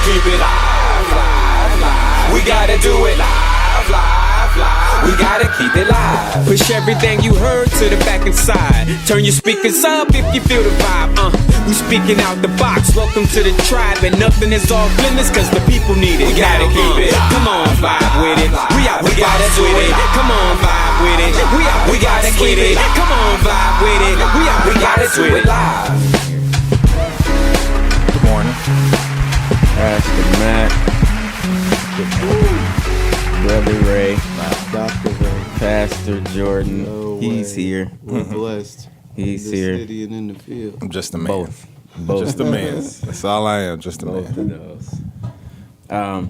keep it live, live, live. We gotta do it live, live, live. We gotta keep it live. Push everything you heard to the back and side. Turn your speakers up if you feel the vibe. We speaking out the box. Welcome to the tribe, and nothing is off limits cause the people need it. We gotta keep it. Come on, vibe with it. We out, we gotta do it. Come on, vibe with it. We out, we gotta keep it. Come on, vibe with it. We gotta do it live. Good morning. Pastor Matt, Brother Ray, Dr. Ray. Pastor Jordan. No He's way. here. We're blessed. He's in the here. city and in the field. I'm just a man. Both. Just a man. That's all I am. Just a Both man. of those. I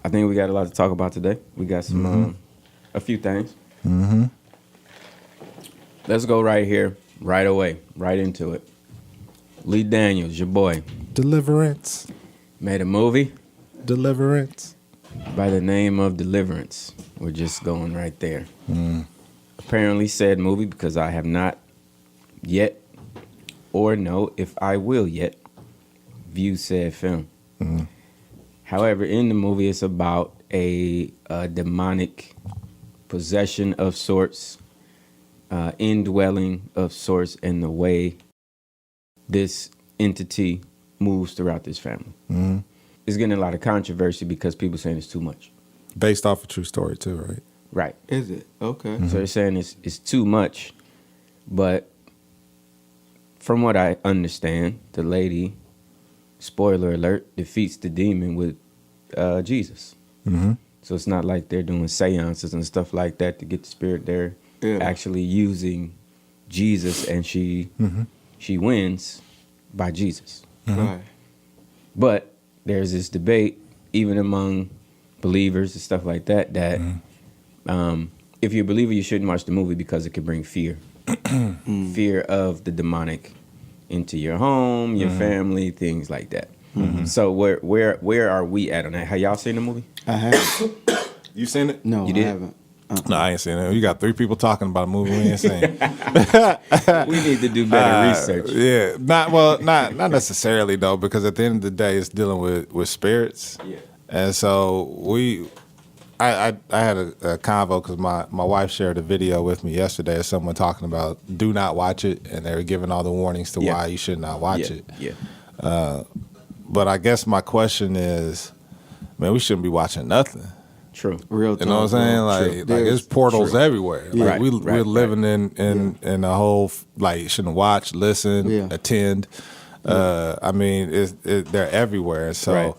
think we got a lot to talk about today. We got some a few things. Mm-hmm. Let's go right here, right away, right into it. Lee Daniels, your boy, Deliverance. made a movie Deliverance. by the name of Deliverance. We're just going right there. Mm. Apparently said movie because I have not yet or know if I will yet view said film. Mm. However, in the movie, it's about a demonic possession of sorts, indwelling of sorts, and the way this entity moves throughout this family. Mm. It's getting a lot of controversy because people saying it's too much. Based off a true story too, right? Right. Is it? Okay. So they're saying it's too much, but from what I understand, the lady, spoiler alert, defeats the demon with Jesus. Mm-hmm. So it's not like they're doing seances and stuff like that to get the spirit. They're actually using Jesus, and she wins by Jesus. Right. But there's this debate, even among believers and stuff like that, that if you're a believer, you shouldn't watch the movie because it could bring fear. Fear of the demonic into your home, your family, things like that. So where are we at on that? Have y'all seen the movie? I haven't. You seen it? No, You did? I haven't. No, I ain't seen it. You got 3 people talking about a movie we ain't seen. We need to do better research. Yeah, not necessarily though, because at the end of the day, it's dealing with spirits. Yeah. And so I had a convo because my wife shared a video with me yesterday of someone talking about do not watch it, and they were giving all the warnings to why you should not watch it. Yeah. But I guess my question is, man, we shouldn't be watching nothing. True. Real You know what I'm saying? Like there's portals everywhere. Like we're living in a whole like shouldn't watch, listen, attend. I mean, they're everywhere. So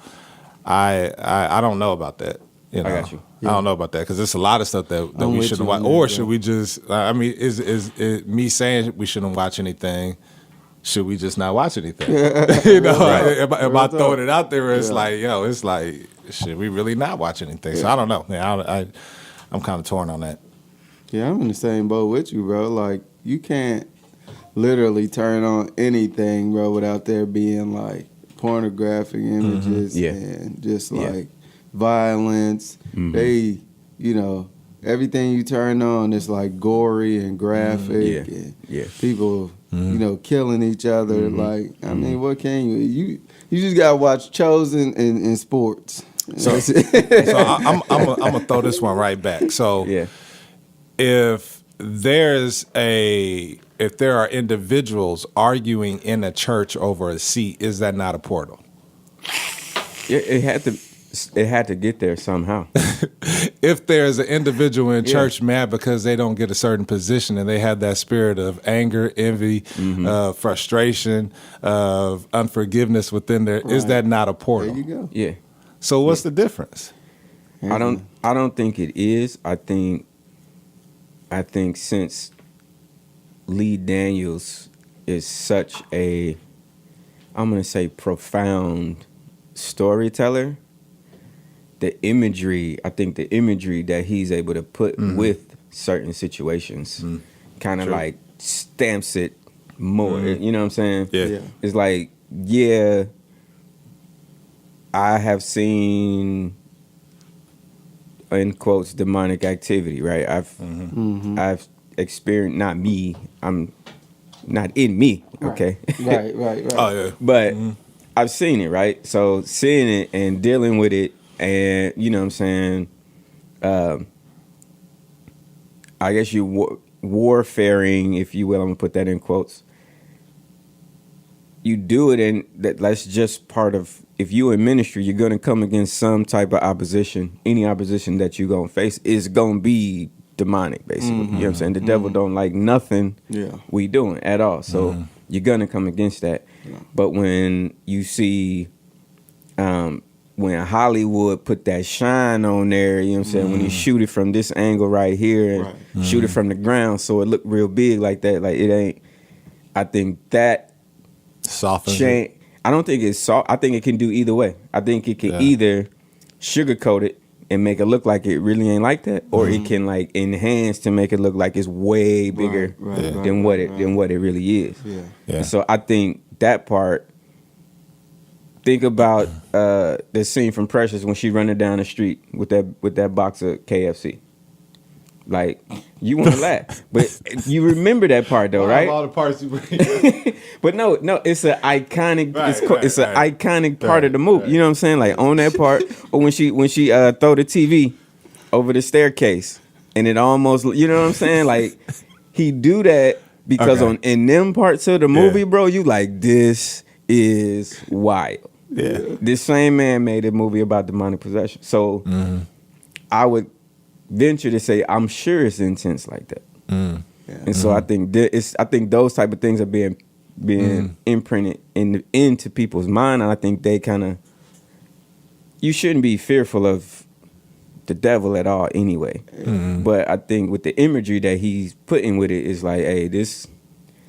I don't know about that. You know? I got you. I don't know about that because there's a lot of stuff that we shouldn't watch. Or should we just? I mean, is me saying we shouldn't watch anything? Should we just not watch anything? You know, am I throwing it out there? It's like, yo, it's like, should we really not watch anything? So I don't know. Man, I'm kind of torn on that. Yeah, I'm in the same boat with you, bro. Like, you can't literally turn on anything, bro, without there being like pornographic images and just like violence. They, you know, everything you turn on is like gory and graphic and people, you know, killing each other. Like, I mean, what can you just gotta watch Chosen in sports. So I'm gonna throw this one right back. So if there are individuals arguing in a church over a seat, is that not a portal? It had to get there somehow. If there's an individual in church mad because they don't get a certain position and they have that spirit of anger, envy, frustration, of unforgiveness within there, is that not a portal? There you go. Yeah. So what's the difference? I don't think it is. I think since Lee Daniels is such a, I'm gonna say, profound storyteller, the imagery that he's able to put with certain situations kind of like stamps it more. You know what I'm saying? Yeah. It's like, I have seen, in quotes, demonic activity, right? I've experienced, not me, I'm not in me, okay? Right. Oh yeah. But I've seen it, right? So seeing it and dealing with it, and you know what I'm saying. I guess you warfaring, if you will. I'm gonna put that in quotes. You do it, and that's just part of. If you in ministry, you're gonna come against some type of opposition. Any opposition that you're gonna face is gonna be demonic, basically. You know what I'm saying? The devil don't like nothing we doing at all. So you're gonna come against that. Yeah. But when you see, when Hollywood put that shine on there, you know what I'm saying? When you shoot it from this angle right here and shoot it from the ground, so it looked real big like that. Like it ain't. I think that softens it. I don't think it's soft. I think it can do either way. I think it can either sugarcoat it and make it look like it really ain't like that, or it can like enhance to make it look like it's way bigger than what it really is. Yeah. And so I think that part. Think about the scene from Precious when she running down the street with that box of KFC. Like, you want to laugh, but you remember that part though, right? All the parts you bring. But no, it's an iconic. It's an iconic part of the movie. You know what I'm saying? Like on that part, or when she throw the TV over the staircase, and it almost, you know what I'm saying? Like he do that because in them parts of the movie, bro, you like, this is wild. Yeah, this same man made a movie about demonic possession. So I would venture to say I'm sure it's intense like that. And so I think I think those type of things are being imprinted into people's mind, and I think they kind of, you shouldn't be fearful of the devil at all anyway. But I think with the imagery that he's putting with it is like, hey, this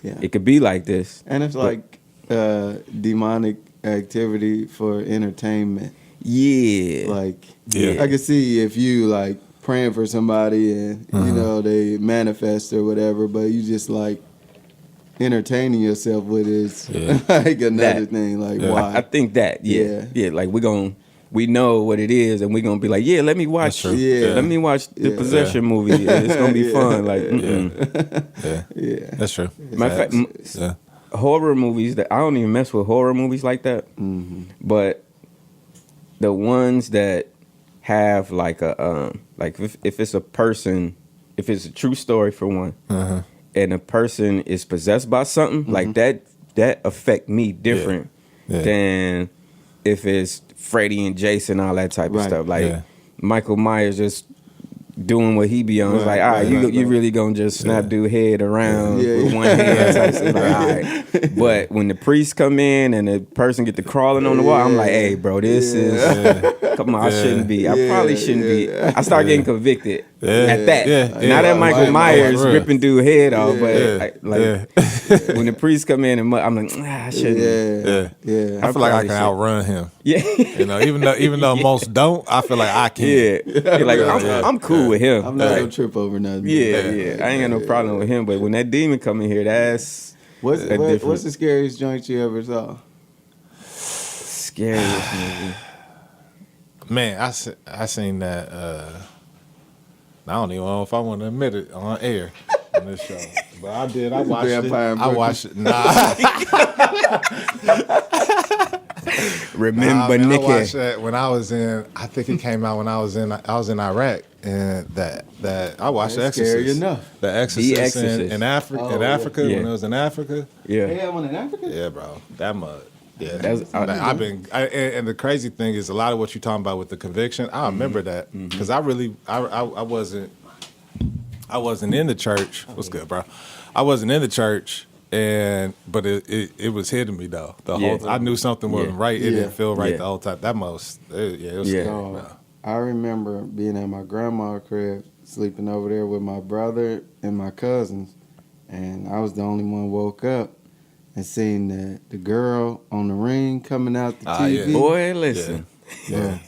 it could be like this, and it's like demonic activity for entertainment. Like I can see if you like praying for somebody and you know they manifest or whatever, but you just like entertaining yourself with is like another thing. Like why? I think that like we know what it is, and we're gonna be like, let me watch let me watch the possession movie. It's gonna be fun. Like that's true. Matter of fact, horror movies, that I don't even mess with horror movies like that, but the ones that have like a like if it's a person, if it's a true story for one, and a person is possessed by something like that affect me different than if it's Freddy and Jason, all that type of stuff. Like Michael Myers just doing what he be on. It's like, all right, you really gonna just snap dude head around with one hand. Type stuff. Like, all right. But when the priest come in and the person get to crawling on the wall, I'm like, hey, bro, this is come on, I shouldn't be. I probably shouldn't be. I start getting convicted at that. Not at Michael Myers ripping dude head off, but when the priest come in and I'm like, I shouldn't. I feel like I can outrun him. You know, even though most don't, I feel like I can. Like I'm cool with him. I'm not gonna trip over nothing. I ain't got no problem with him. But when that demon come in here, that's what's the scariest joint you ever saw? Scariest movie. Man, I seen that. I don't even know if I want to admit it on air on this show, but I did. I watched it. I watched it. Nah. Remember, man, Nicky. I watched that when I was in. I think it came out when I was in Iraq, and that I watched The Exorcist. Scary enough. The Exorcist in Africa. When it was in Africa. They had one in Africa. Yeah, bro. That mud. Yeah, and the crazy thing is a lot of what you're talking about with the conviction. I remember that because I wasn't in the church. What's good, bro? I wasn't in the church, but it was hitting me though. The whole time. I knew something wasn't right. It didn't feel right the whole time. It was scary. Bro. I remember being at my grandma's crib, sleeping over there with my brother and my cousins, and I was the only one woke up. And seeing the girl on the ring coming out the TV. Boy, listen. Yeah,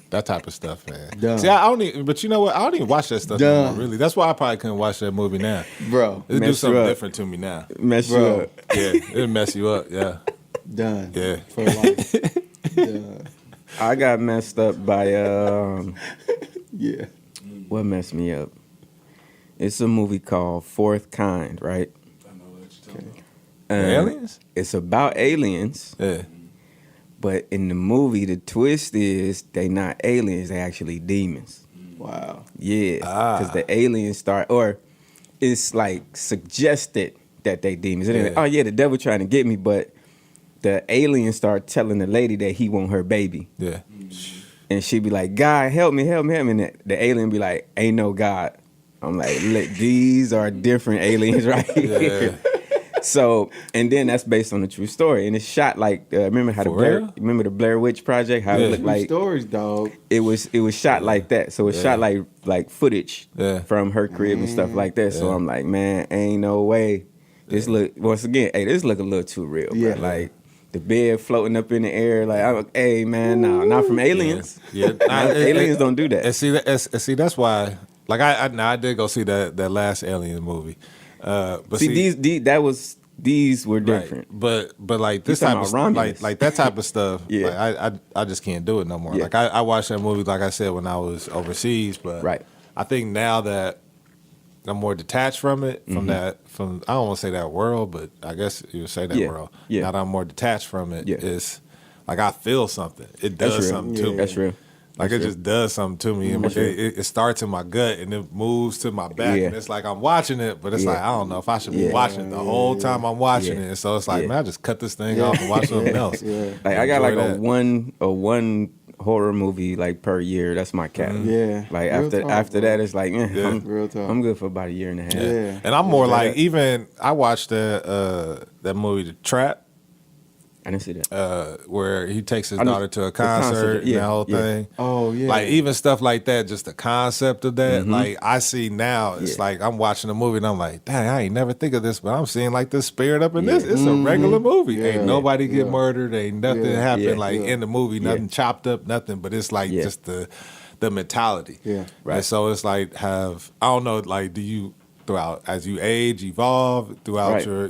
that type of stuff, man. Dumb. See, I don't even, but you know what? I don't even watch that stuff anymore, really. That's why I probably couldn't watch that movie now. Bro. It do something different to me now. Mess you up. Yeah, it'll mess you up, yeah. Done. Yeah. For life. Done. I got messed up by, yeah. What messed me up? It's a movie called Fourth Kind, right? Aliens? It's about aliens. Yeah. But in the movie, the twist is they not aliens, they actually demons. Wow. Yeah, because the aliens start, or it's like suggested that they demons. And they're like, oh yeah, the devil trying to get me, but the aliens start telling the lady that he want her baby. Yeah. And she be like, God, help me, help me, help me. And the alien be like, ain't no God. I'm like, look, these are different aliens right here. So, and then that's based on a true story, and it's shot like remember how remember the Blair Witch Project? How it looked like stories, dog. It was shot like that. So it's shot like footage from her crib and stuff like that. So I'm like, man, ain't no way. This look once again, this look a little too real. Bro. Like the bed floating up in the air. Like, hey man, no, not from aliens. Yeah, aliens don't do that. And see, that's why. Like I did go see that last Alien movie. But see these were different. Right. But like this type of like that type of stuff, like I just can't do it no more. Like I watched that movie, like I said, when I was overseas, but I think now that I'm more detached from it, from I don't want to say that world, but I guess you would say that world. Yeah. Now that I'm more detached from it, it's like I feel something. It does something to me. That's real. Like it just does something to me. It starts in my gut and it moves to my back. And it's like I'm watching it, but it's like I don't know if I should be watching it the whole time I'm watching it. And so it's like, man, I just cut this thing off and watch something else. Like I got like a one horror movie like per year. That's my cap. Like after that, it's like I'm good for about a year and a half. And I'm more like I watched that movie The Trap. I didn't see that. Where he takes his daughter to a concert and that whole thing. Oh, yeah. Like, even stuff like that, just the concept of that, like, I see now, it's like, I'm watching a movie and I'm like, dang, I ain't never think of this, but I'm seeing, like, this spirit up in this. It's a regular movie. Ain't nobody get murdered. Ain't nothing happen, like, in the movie. Nothing chopped up, nothing. But it's, like, just the mentality. Right. And so it's, like, I don't know, like, do you... throughout as you age, evolve throughout your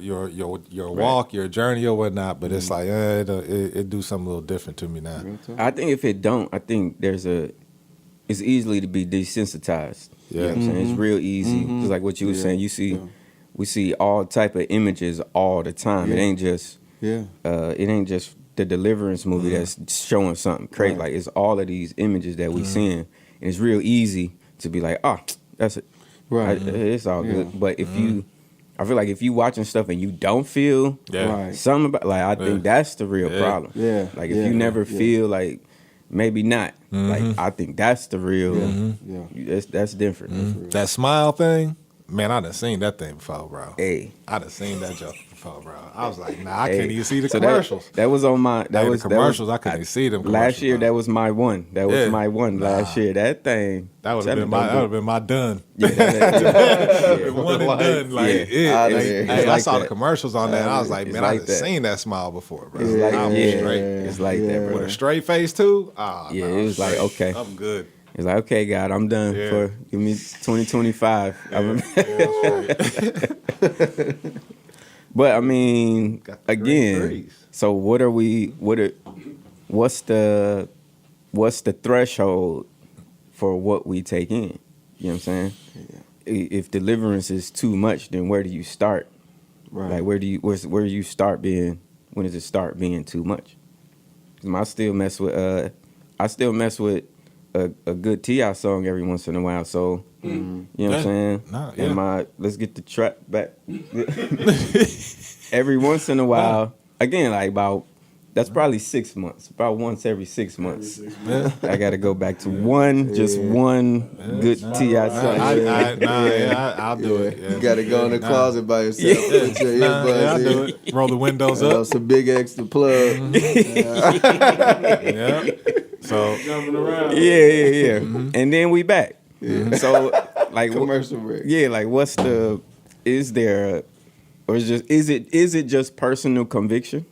walk, your journey or whatnot, but it's like it do something a little different to me now. I think if it don't, I think it's easily to be desensitized. You know what I'm saying? It's real easy. Just like what you were saying, we see all type of images all the time. It ain't just the Deliverance movie that's showing something crazy. Like it's all of these images that we seeing, and it's real easy to be like, oh, that's it. Right. It's all good. But if I feel like if you watching stuff and you don't feel something about, like, I think that's the real problem. Like if you never feel like, maybe not. Like I think that's the real, that's different. That smile thing, man, I done seen that thing before, bro. Hey. I done seen that joke before, bro. I was like, nah, I can't even see the commercials. That was on my, the commercials, I couldn't even see them last year, bro. That was my one. That was my one last year. That thing. That would have been my done. One and done. Like, I saw the commercials on that, and I was like, man, I've seen that smile before, bro. It's like, it's like that, bro. With a straight face, too? It was like, okay. I'm good. It's like, okay, God, I'm done give me 2025. But I mean, again, so what's the threshold for what we take in? You know what I'm saying? If Deliverance is too much, then where do you start? Right. Like where do you start being? When does it start being too much? 'Cause I still mess with a good T.I. song every once in a while. So you know what I'm saying? And let's get the trap back. Every once in a while, again, like that's probably 6 months. About once every 6 months, I got to go back to one good T.I. song. I'll do it. You got to go in the closet by yourself. Put your earbuds I'll do it. Roll the windows up. Some big extra plug. So jumping around. Yeah. And then we back. So like commercial break. Like is it just personal conviction?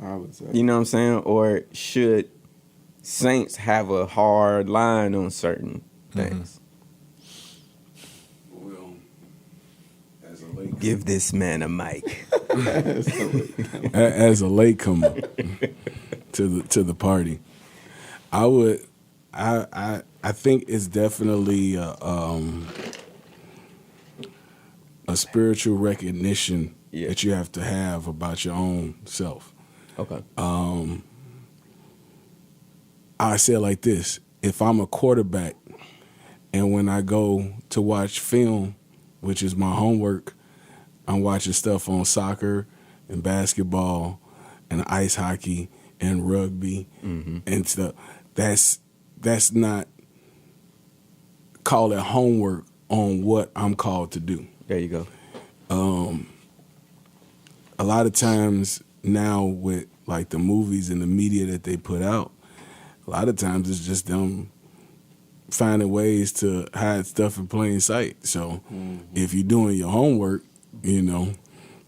I would say. You know what I'm saying? Or should saints have a hard line on certain things? Well, as a late give this man a mic. as a latecomer to the party, I think it's definitely a spiritual recognition that you have to have about your own self. Okay. I say it like this: if I'm a quarterback, and when I go to watch film, which is my homework, I'm watching stuff on soccer and basketball and ice hockey and rugby and stuff. That's not call it homework on what I'm called to do. There you go. A lot of times now with like the movies and the media that they put out, a lot of times it's just them finding ways to hide stuff in plain sight. So if you're doing your homework, you know,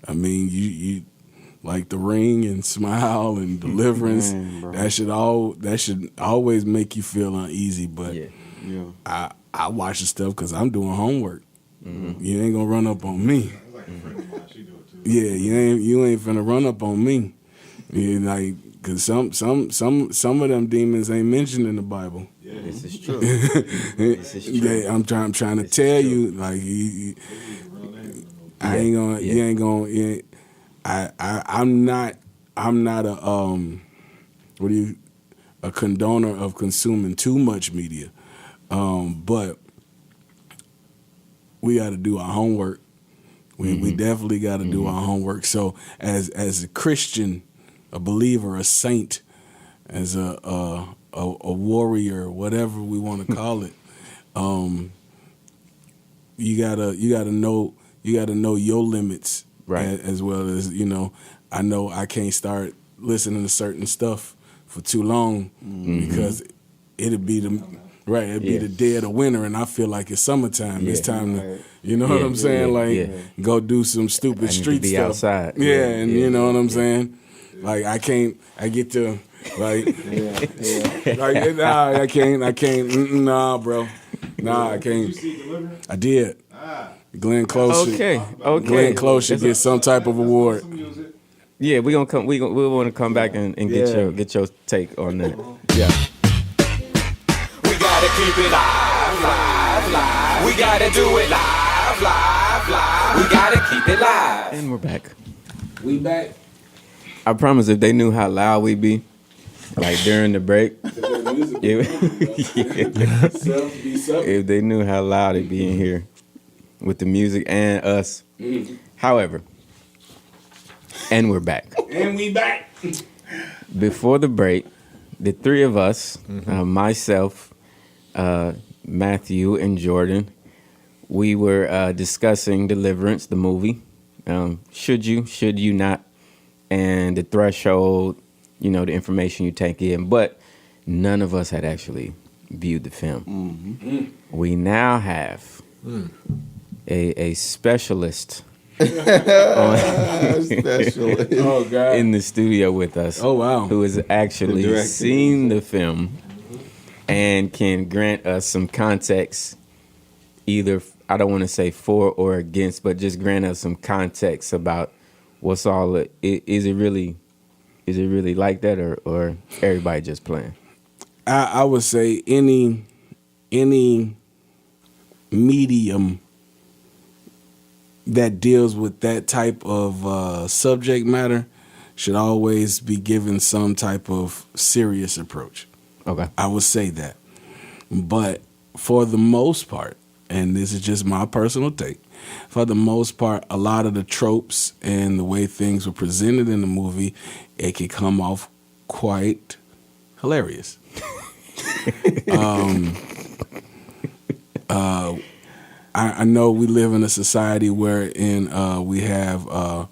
I mean, you like The Ring and Smile and Deliverance, that should always make you feel uneasy. But I watch the stuff because I'm doing homework. You ain't gonna run up on me. Yeah, you ain't finna run up on me. You like, cause some of them demons ain't mentioned in the Bible. Yeah. This is true. This is true. I'm trying to tell you, like, I ain't gonna. You ain't gonna. I'm not a a condoner of consuming too much media, but we got to do our homework. We definitely got to do our homework. So as a Christian, a believer, a saint, as a warrior, whatever we want to call it, you gotta know your limits, right? As well as, you know I can't start listening to certain stuff for too long because it'd be the dead of winter, and I feel like it's summertime. It's time to, what I'm saying? Go do some stupid street be stuff outside. You know what I'm saying? Like I get to like, I can't. Nah, bro. Nah, I can't. Did you see Deliverance? I did. Glenn Close. Okay. Glenn Close should get some type of award. Yeah, we want to come back and get your take on that. Yeah. We gotta keep it live. We gotta do it live. We gotta keep it live. And we're back. We back. I promise, if they knew how loud we be, like during the break, if they knew how loud it be in here with the music and us. However, and we're back. And we back. Before the break, the three of us, myself, Matthew, and Jordan, we were discussing Deliverance, the movie. Should you not? And the threshold, the information you take in. But none of us had actually viewed the film. We now have a specialist in the studio with us. Oh, wow. Who has actually seen the film and can grant us some context, either, I don't want to say for or against, but just grant us some context about what's all it. Is it really like that, or everybody just playing? I would say any medium that deals with that type of subject matter should always be given some type of serious approach. Okay. I would say that. But for the most part, and this is just my personal take, for the most part, a lot of the tropes and the way things were presented in the movie, it could come off quite hilarious. I know we live in a society wherein we have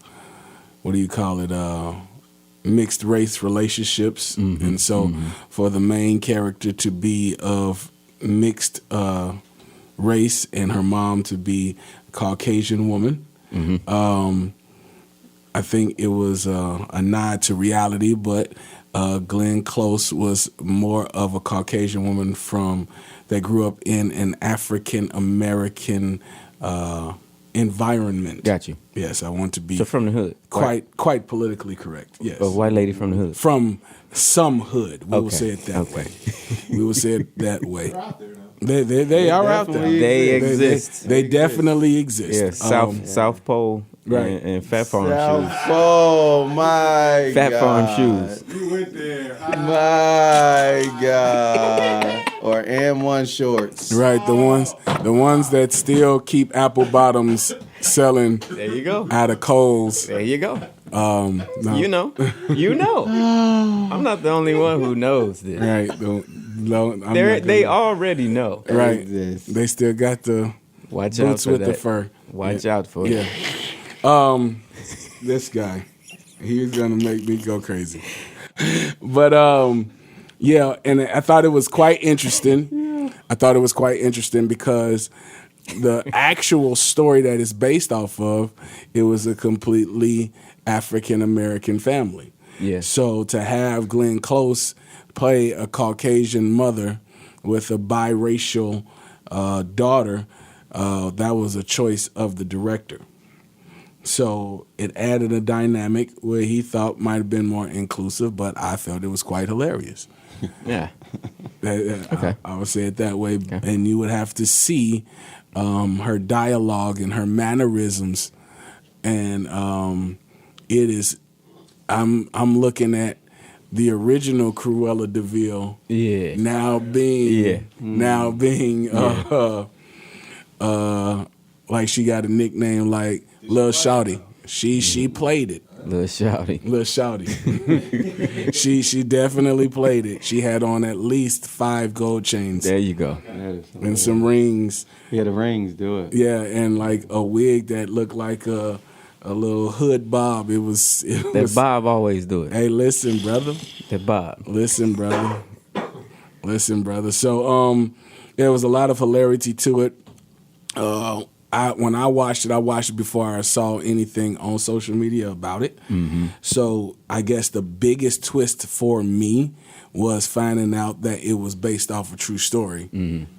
mixed race relationships, and so for the main character to be of mixed race and her mom to be a Caucasian woman, I think it was a nod to reality, but Glenn Close was more of a Caucasian woman that grew up in an African American environment. Got you. Yes, I want to be from the hood. Quite politically correct. Yes, a white lady from the hood. From some hood. We will say it that way. We will say it that way. They are out there. They exist. They definitely exist. Yeah, South Pole. Right. And Fat Farm shoes. Oh my Fat God. Farm shoes. You went there. My God. Or M1 shorts. Right, the ones that still keep apple bottoms selling. There you go. Out of Kohl's. There you go. No. You know. I'm not the only one who knows this. Right. They already know. Right. They still got the Watch out boots for with that. the fur. Watch out for it. Yeah. This guy, he's gonna make me go crazy. But yeah, and I thought it was quite interesting. I thought it was quite interesting because the actual story that it's based off of, it was a completely African American family. Yeah. So to have Glenn Close play a Caucasian mother with a biracial daughter, that was a choice of the director. So it added a dynamic where he thought might have been more inclusive, but I felt it was quite hilarious. Yeah. Okay. I would say it that way. Okay. And you would have to see her dialogue and her mannerisms. And it is, I'm looking at the original Cruella de Vil. Yeah. Now being like she got a nickname like Lil Shawty. She played it. Lil Shawty. She definitely played it. She had on at least 5 gold chains. There you go. And some rings. Yeah, the rings do it. Yeah, and like a wig that looked like a little hood bob. It was that Bob always do it. Hey, listen, brother. That Bob. Listen, brother. So there was a lot of hilarity to it. When I watched it before I saw anything on social media about it. Mm-hmm. So I guess the biggest twist for me was finding out that it was based off a true story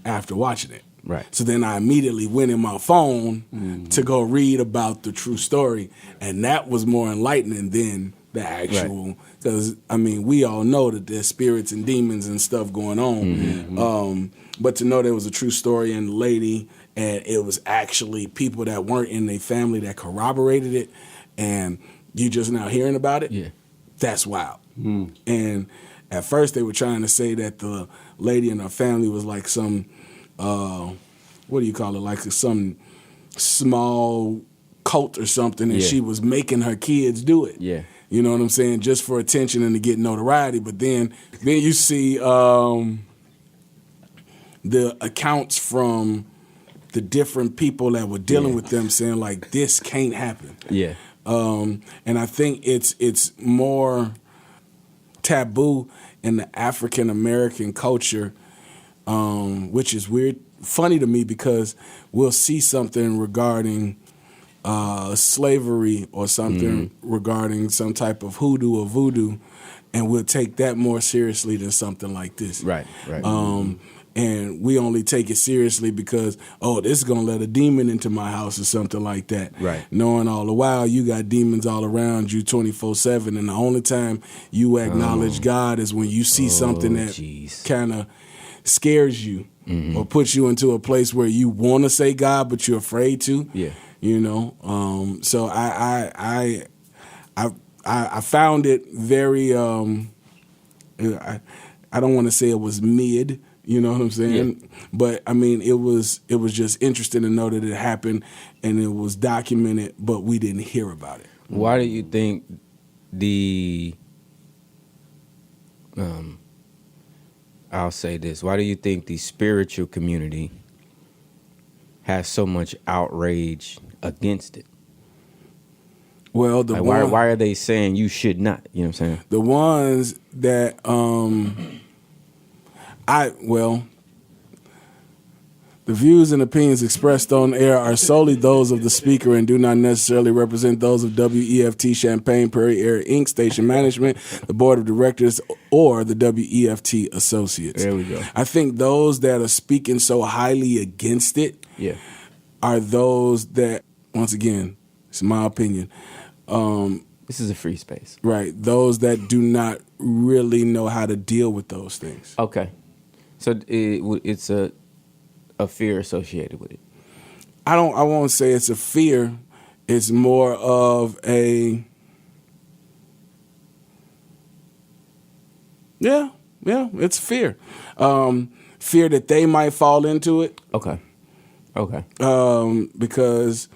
after watching it. Right. So then I immediately went in my phone to go read about the true story, and that was more enlightening than the actual. Because I mean, we all know that there's spirits and demons and stuff going on. Mm-hmm. But to know there was a true story and the lady, and it was actually people that weren't in their family that corroborated it, and you just now hearing about it, that's wild. Mm. And at first they were trying to say that the lady and her family was like some, what do you call it, like some small cult or something, and she was making her kids do it. Yeah. You know what I'm saying? Just for attention and to get notoriety. But then you see the accounts from the different people that were dealing with them saying like this can't happen. Yeah. And I think it's more taboo in the African American culture, which is funny to me because we'll see something regarding slavery or something regarding some type of hoodoo or voodoo, and we'll take that more seriously than something like this. Right. And we only take it seriously because, this is going to let a demon into my house or something like that. Right. Knowing all the while you got demons all around you 24/7, and the only time you acknowledge God is when you see something that kind of scares you or puts you into a place where you want to say God, but you're afraid to. Yeah. You know, so I found it very. I don't want to say it was mid. You know what I'm saying? Yeah. But I mean, it was just interesting to know that it happened and it was documented, but we didn't hear about it. Why do you think I'll say this. Why do you think the spiritual community has so much outrage against it? Well, why are they saying you should not? You know what I'm saying? The ones that the views and opinions expressed on air are solely those of the speaker and do not necessarily represent those of WEFT Champaign Prairie Area Inc. Station Management, the Board of Directors, or the WEFT Associates. There we go. I think those that are speaking so highly against it are those that, once again, it's my opinion. This is a free space. Right. Those that do not really know how to deal with those things. Okay. So it's a fear associated with it. I won't say it's a fear. It's more of a Yeah, it's fear. Fear that they might fall into it. Okay. Because,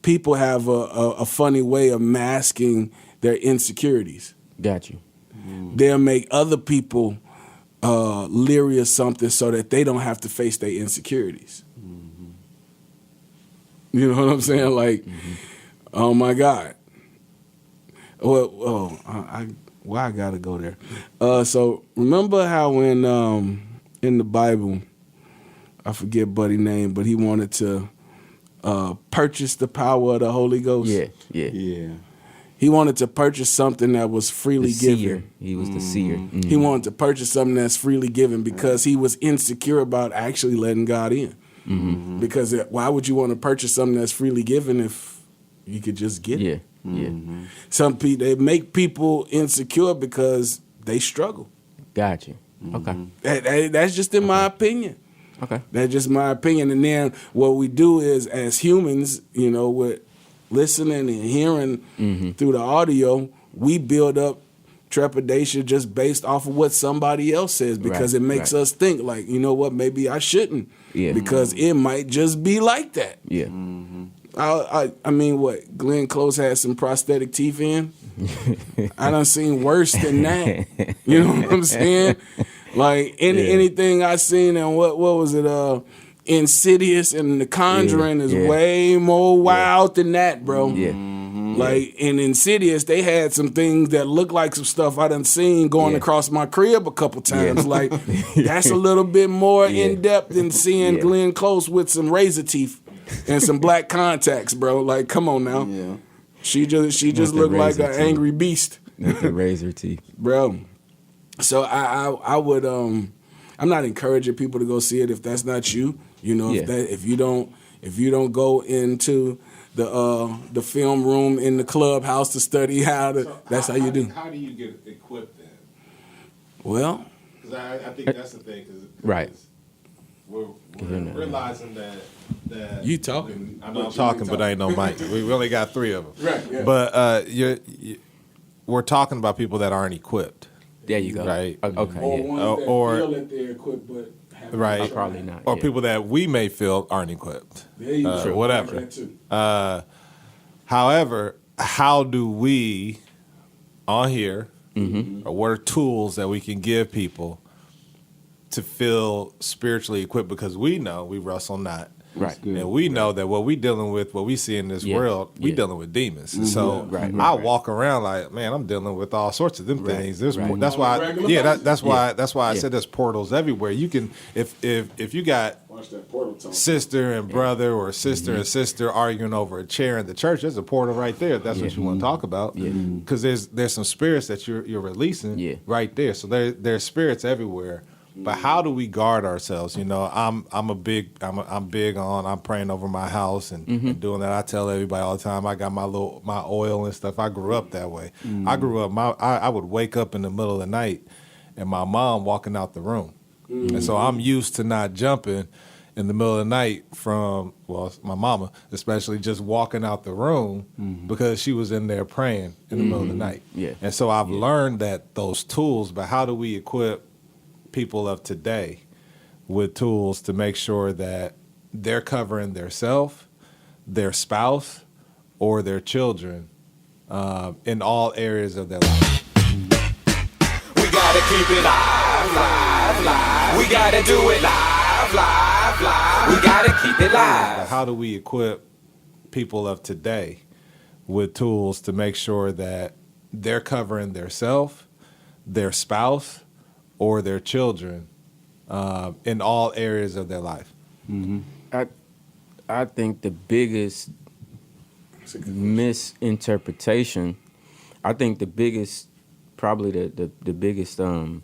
people have a funny way of masking their insecurities. Got you. They'll make other people leery of something so that they don't have to face their insecurities. You know what I'm saying? Like, oh my God. Well, I gotta go there. So remember how in the Bible, I forget Buddy's name, but he wanted to purchase the power of the Holy Ghost. Yeah. He wanted to purchase something that was freely The seer. given. He was the seer. Mm-hmm. He wanted to purchase something that's freely given because he was insecure about actually letting God in. Mm-hmm. Because why would you want to purchase something that's freely given if you could just get it? Yeah. Some people, they make people insecure because they struggle. Got you. Okay. That's just in my opinion. Okay. That's just my opinion. And then what we do is, as humans, with listening and hearing through the audio, we build up trepidation just based off of what somebody else says because it makes us think like, you know what, maybe I shouldn't. Yeah. Because it might just be like that. Yeah. I mean, what, Glenn Close had some prosthetic teeth in? I done seen worse than that. You know what I'm saying? Like anything I seen, and what was it? Insidious and The Conjuring is way more wild than that, bro. Yeah. Like in Insidious, they had some things that looked like some stuff I done seen going across my crib a couple times. Like that's a little bit more in depth than seeing Glenn Close with some razor teeth and some black contacts, bro. Like, come on now. Yeah. She just looked like an angry beast. With the razor teeth, bro. So I would I'm not encouraging people to go see it if that's not you. If you don't go into the film room in the clubhouse to study that's how you do. How do you get equipped then? Well, because I think that's the thing. Right. We're realizing that you talking. I know I'm talking, but I ain't no mic. We only got 3 of them. Right. Yeah. But we're talking about people that aren't equipped. There you go. Right. Okay. Or ones that feel that they're equipped, but right. Probably not. Or people that we may feel aren't equipped. There you go. Whatever. That too. However, how do we on here, or what are tools that we can give people to feel spiritually equipped? Because we know we wrestle not. Right. And we know that what we dealing with, what we see in this world, we dealing with demons. And so I walk around like, man, I'm dealing with all sorts of them things. There's that's why, that's why I said there's portals everywhere. You can, if you got sister and brother or sister and sister arguing over a chair in the church, there's a portal right there. If that's what you want to talk about. Because there's some spirits that you're releasing right there. So there's spirits everywhere. But how do we guard ourselves? I'm big on I'm praying over my house and doing that. I tell everybody all the time I got my oil and stuff. I grew up that way. I grew up I would wake up in the middle of the night and my mom walking out the room. And so I'm used to not jumping in the middle of the night from my mama, especially just walking out the room because she was in there praying in the middle of the night. Yeah. And so I've learned that those tools, but how do we equip people of today with tools to make sure that they're covering theirself, their spouse, or their children in all areas of their life? We gotta keep it live. We gotta do it live. We gotta keep it live. How do we equip people of today with tools to make sure that they're covering theirself, their spouse, or their children in all areas of their life? I think the biggest misinterpretation, I think the biggest, probably the biggest, I don't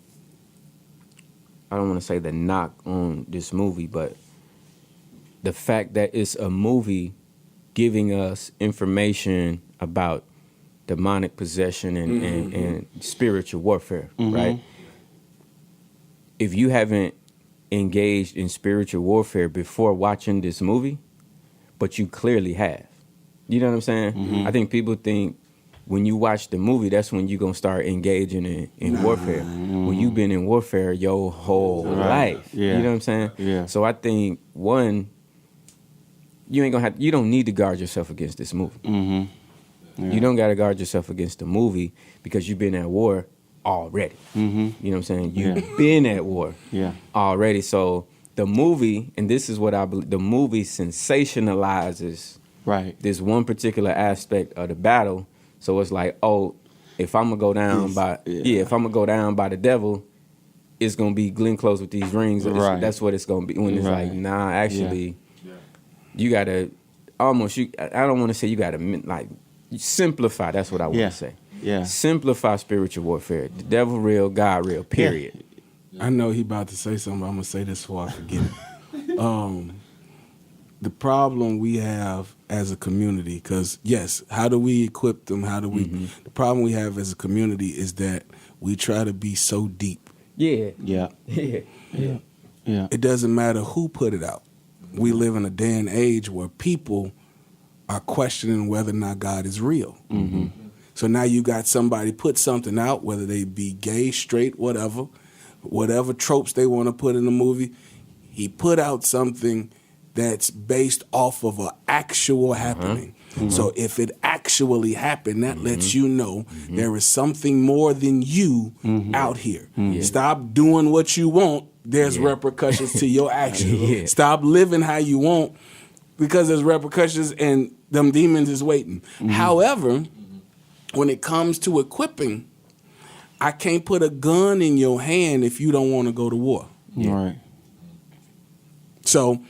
want to say the knock on this movie, but the fact that it's a movie giving us information about demonic possession and spiritual warfare, right? If you haven't engaged in spiritual warfare before watching this movie, but you clearly have. You know what I'm saying? I think people think when you watch the movie, that's when you're going to start engaging in warfare. When you've been in warfare your whole life. Yeah. You know what I'm saying? Yeah. So I think, one, you don't need to guard yourself against this movie. Yeah. You don't got to guard yourself against the movie because you've been at war already. You know what I'm saying? You've been at war already. So the movie, and this is what I believe, the movie sensationalizes this one particular aspect of the battle. So it's like, oh, if I'm gonna go down if I'm gonna go down by the devil, it's gonna be Glenn Close with these rings. That's what it's gonna be. When it's like, nah, actually, you gotta almost. I don't want to say you gotta like simplify. That's what I want to say. Yeah. Simplify spiritual warfare. The devil real, God real. Period. I know he about to say something, but I'm gonna say this before I forget it. The problem we have as a community, because yes, how do we equip them? How do we? The problem we have as a community is that we try to be so deep. Yeah. It doesn't matter who put it out. We live in a day and age where people are questioning whether or not God is real. So now you got somebody put something out, whether they be gay, straight, whatever tropes they want to put in the movie. He put out something that's based off of an actual happening. So if it actually happened, that lets you know there is something more than you out here. Stop doing what you want. There's repercussions to your actions. Stop living how you want because there's repercussions and them demons is waiting. However, when it comes to equipping, I can't put a gun in your hand if you don't want to go to war. Right. So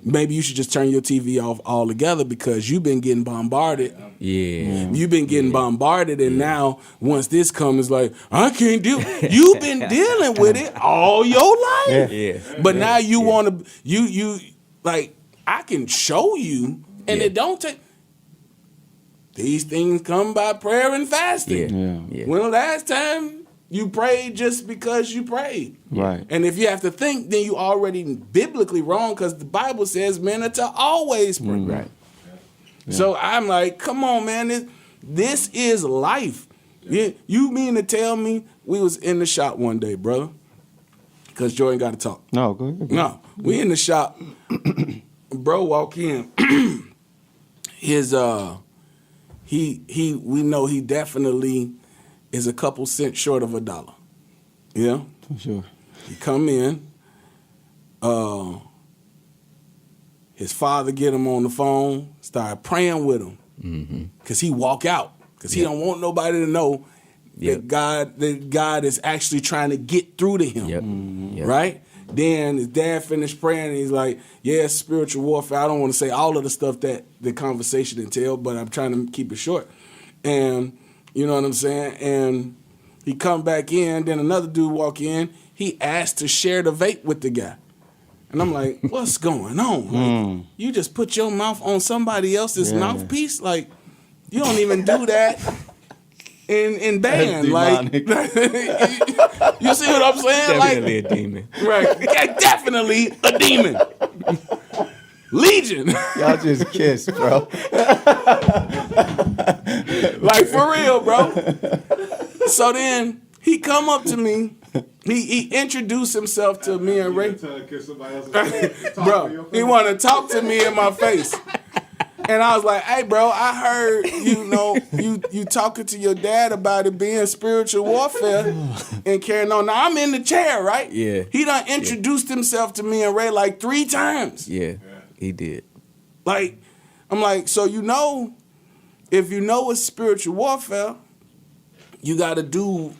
maybe you should just turn your TV off altogether because you've been getting bombarded. You've been getting bombarded, and now once this comes, it's like, I can't deal. You've been dealing with it all your life. But now you want to, you like, I can show you, and it don't take. These things come by prayer and fasting. When the last time you prayed just because you prayed? Right. And if you have to think, then you already biblically wrong because the Bible says men are to always pray. Right. So I'm like, come on, man. This is life. You mean to tell me we was in the shop one day, brother? Because Jordan got to talk. No, go ahead. No, we in the shop. Bro walk in. We know he definitely is a couple cents short of $1. Yeah? For sure. He come in. His father get him on the phone, start praying with him. Because he walk out. Because he don't want nobody to know that God is actually trying to get through to him. Right? Then his dad finished praying, and he's like, yeah, spiritual warfare. I don't want to say all of the stuff that the conversation entailed, but I'm trying to keep it short. And you know what I'm saying? And he come back in, then another dude walk in. He asked to share the vape with the guy. And I'm like, what's going on? Like, you just put your mouth on somebody else's mouthpiece? Like, you don't even do that in band. Like, you see what I'm saying? Definitely a demon. Right. Yeah, definitely a demon. Legion. Y'all just kissed, bro. Like, for real, bro. So then he come up to me. He introduced himself to me and Ray. Bro, he want to talk to me in my face. And I was like, hey, bro, I heard, you talking to your dad about it being spiritual warfare and carrying on. Now, I'm in the chair, right? Yeah. He done introduced himself to me and Ray like 3 times. Yeah, he did. Like, I'm like, so if you know it's spiritual warfare, you got to do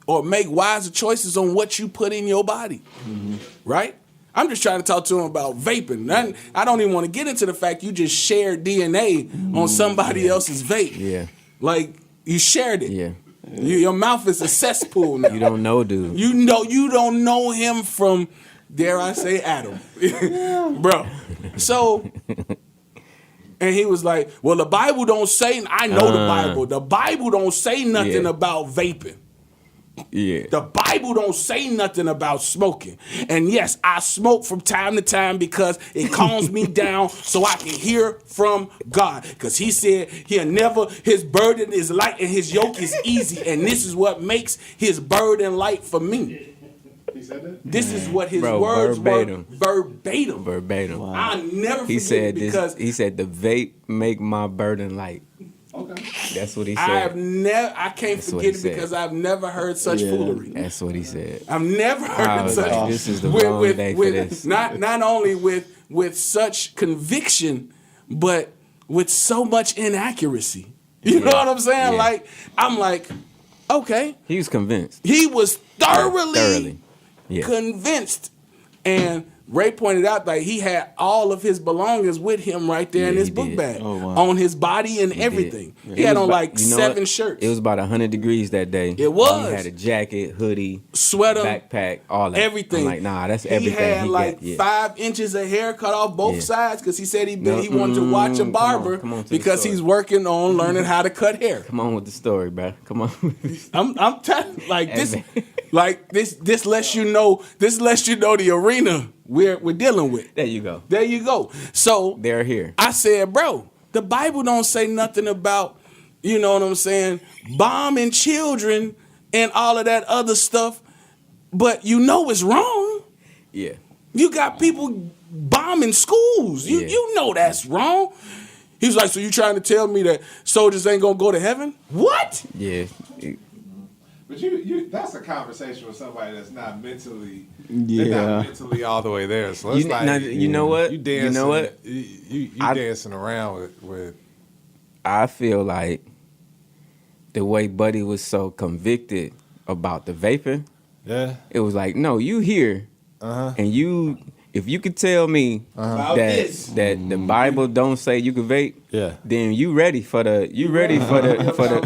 or make wiser choices on what you put in your body, right? I'm just trying to talk to him about vaping. I don't even want to get into the fact you just shared DNA on somebody else's vape. Yeah. Like, you shared it. Yeah. Your mouth is a cesspool now. You don't know, dude. You don't know him from, dare I say, Adam. Bro. So, and he was like, well, the Bible don't say, I know the Bible. The Bible don't say nothing about vaping. Yeah. The Bible don't say nothing about smoking. And yes, I smoke from time to time because it calms me down so I can hear from God. Because he said his burden is light and his yoke is easy. And this is what makes his burden light for me. He said that? This is what his Bro, words verbatim. were verbatim. Verbatim. Wow. I never forget He said it because he said the vape make my burden light. Okay. That's what he said. I can't That's what forget he it said. because I've never heard such Yeah. foolery. That's what he said. I've never I heard was such. like, this is the wrong day for this. Not only with such conviction, but with so much inaccuracy. You know what I'm saying? Yeah. Like I'm like, okay. He was convinced. He was thoroughly Yeah. convinced, and Ray pointed out that he had all of his belongings with him right there in Yeah, his he book did. bag, Oh, wow. on his body and everything. did. He It had was on about- like you know 7 what? shirts. It was about 100 degrees that day. It was. He had a jacket, hoodie, Sweater, backpack, all that. everything. I'm like, nah, that's everything. He had like got. Yeah. 5 inches of hair cut off both Yeah. sides because he said he No, wanted to watch a come on, barber come on to the because story. he's working on learning how to cut hair. Come on with the story, bro. Come on. I'm telling like Hey, this, man. like this lets you know the arena we're dealing with. There you go. There you go. So They're here. I said, bro, the Bible don't say nothing about, you know what I'm saying, bombing children and all of that other stuff, but you know it's wrong. Yeah. You got people bombing schools. Yeah. You know that's wrong. He was like, so you trying to tell me that soldiers ain't gonna go to heaven? What? Yeah. But you that's a conversation with somebody that's not mentally Yeah. they're not mentally all the way there. So it's You, like now, you know what? you dancing, You know what? You I- dancing around with I feel like the way Buddy was so convicted about the vaping, yeah. it was like, no, you here, and you, if you could tell me About that this. that the Bible don't say you can vape, Yeah. then you ready for the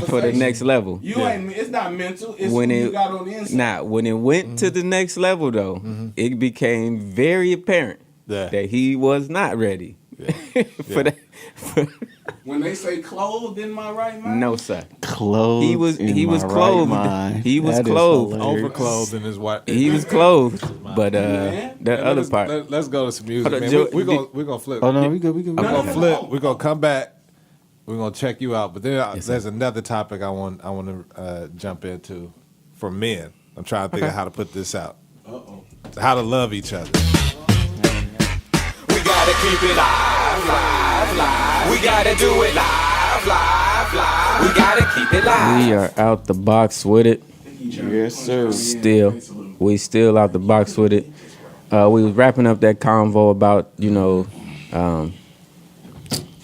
for the next level. You ain't. It's not mental. It's When what it you got on the inside. now when it went to the next level though, it became very apparent Yeah. that he was not ready for that. When they say clothed in my right mind, No sir. Clothed. He was in clothed. my right mind. He was That is clothed. hilarious. Overclothed in his white. He was clothed, but Man. that other part. Let's go to some music, Hold on, man. Joe, We're gonna flip. Oh no, we good. We're gonna no. flip. We're gonna come back. We're gonna check you out. But Yes, there's another topic I want to jump into for men. I'm trying to think of how to put this out. How to love each other. We gotta keep it live, live, live. We gotta do it live, live, live. We gotta keep it live. We are out the box with it. Yes, sir. We still out the box with it. We was wrapping up that convo about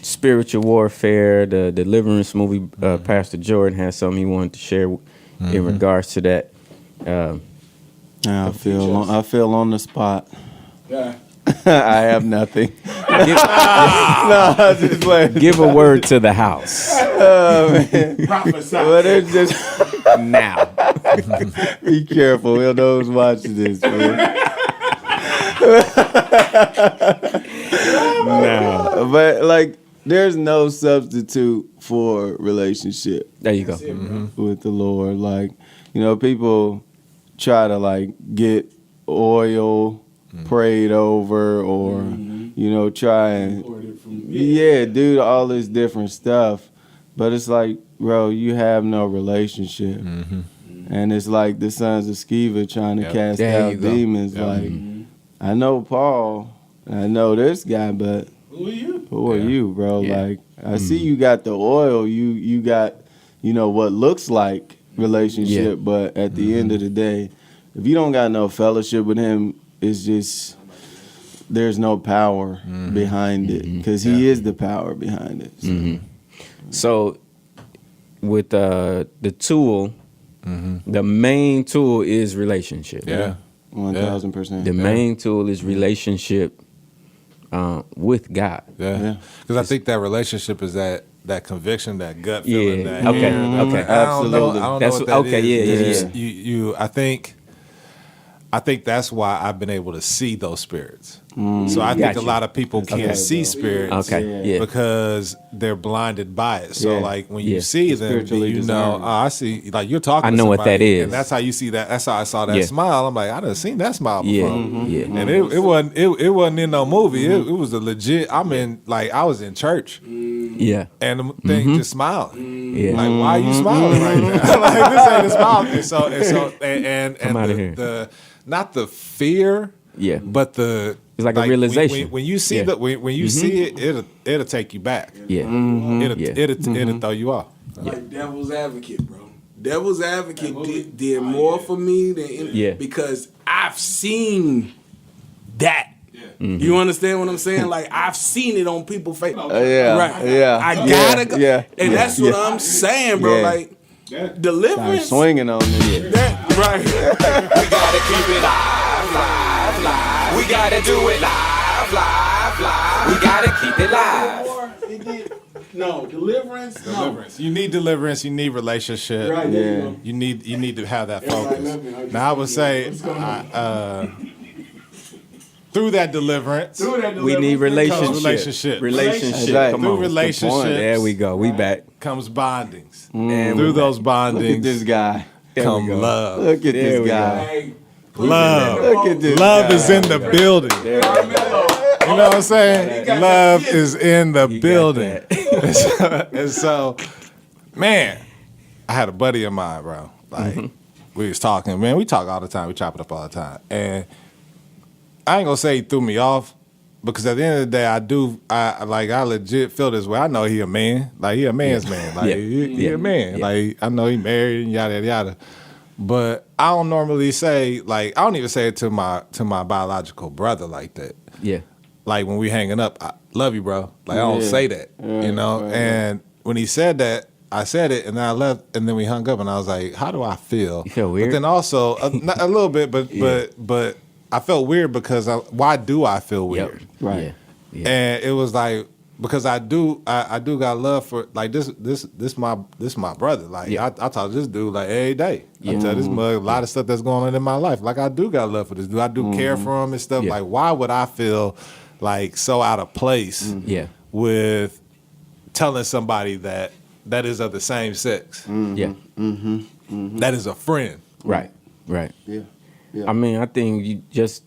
spiritual warfare. The Deliverance movie. Pastor Jordan has something he wanted to share in regards to that. I feel on the spot. yeah. I have nothing. No, I just like Give a word to the house Prophesy. but it's just now. be careful. We'll know who's watching this, man. No, but like, there's no substitute for relationship There you go. with the Lord. Like, you know, people try to like get oil prayed over, or you know, try and do all this different stuff. But it's like, bro, you have no relationship. And it's like the sons of Sceva trying to cast There you out go. demons. Like, I know Paul, I know this guy, but Who are you? who are you, bro? Yeah. Like, I see you got the oil, you got, you know, what looks like relationship, but at the end of the day, if you don't got no fellowship with him, it's just, there's no power behind it, because he is the power behind it. So. So with the tool, the main tool is relationship. Yeah. 1,000%. The main tool is relationship with God. Yeah. Because I think that relationship is that conviction, that gut feeling. Yeah. That Okay. Okay. I don't know Absolutely. what That's that okay, is. yeah. You I think I think that's why I've been able to see those spirits. So I think a lot of people can't see spirits because they're blinded by it. So like when you see them, you know, I see, like you're talking to somebody, what that is. and that's how you see that. That's how I saw that smile. I'm like, I done seen that smile before. And it wasn't in no movie. It was a legit. I was in church. And the thing just smiling. Like, why are you smiling right now? Like, this ain't a smile. And the not the fear, but the it's like a realization. When you see when you see it, it'll take you back. It'll throw you off. Like devil's advocate, bro. Devil's advocate did more for me than because I've seen that. You understand what I'm saying? Like I've seen it on people's face. I gotta go. And that's what I'm saying, bro. Like Deliverance, swinging on this. We gotta keep it live. We gotta do it live. We gotta keep it live. No, Deliverance. No. You need deliverance. You need relationship. Right, You need to have that focus. Now I would say, through that deliverance, we need relationship. Relationship. Come Through on. relationships, There we go. We back. Comes bondings. And Through those bondings, Look at this guy. come love. Look at There this we guy. Hey, Love. Look at this Love guy. is in the building. You know what I'm saying? Love is in the building. And so, man, I had a buddy of mine, bro. Like, we was talking, man. We talk all the time. We chop it up all the time. And I ain't gonna say he threw me off, because at the end of the day, I legit feel this way. I know he a man. Like, he a man's man. Like, he a man. Like, I know he married and yada, yada, yada. But I don't normally say, like, I don't even say it to my biological brother like that. Yeah. Like, when we hanging up, I love you, bro. Like, I don't say that, you know? Right. And when he said that, I said it, and then I left, and then we hung up, and I was like, how do I feel? You feel weird? But then also, not a little bit, but I felt weird because why do I feel weird? Right. Yeah. And it was like, because I do got love for, like, this my brother. Like, I talk to this dude like every day. I tell this mug a lot of stuff that's going on in my life. Like, I do got love for this dude. I do care for him and stuff. Like, why would I feel like so out of place with telling somebody that is of the same sex? That is a friend. Right. Yeah. I mean, I think you just,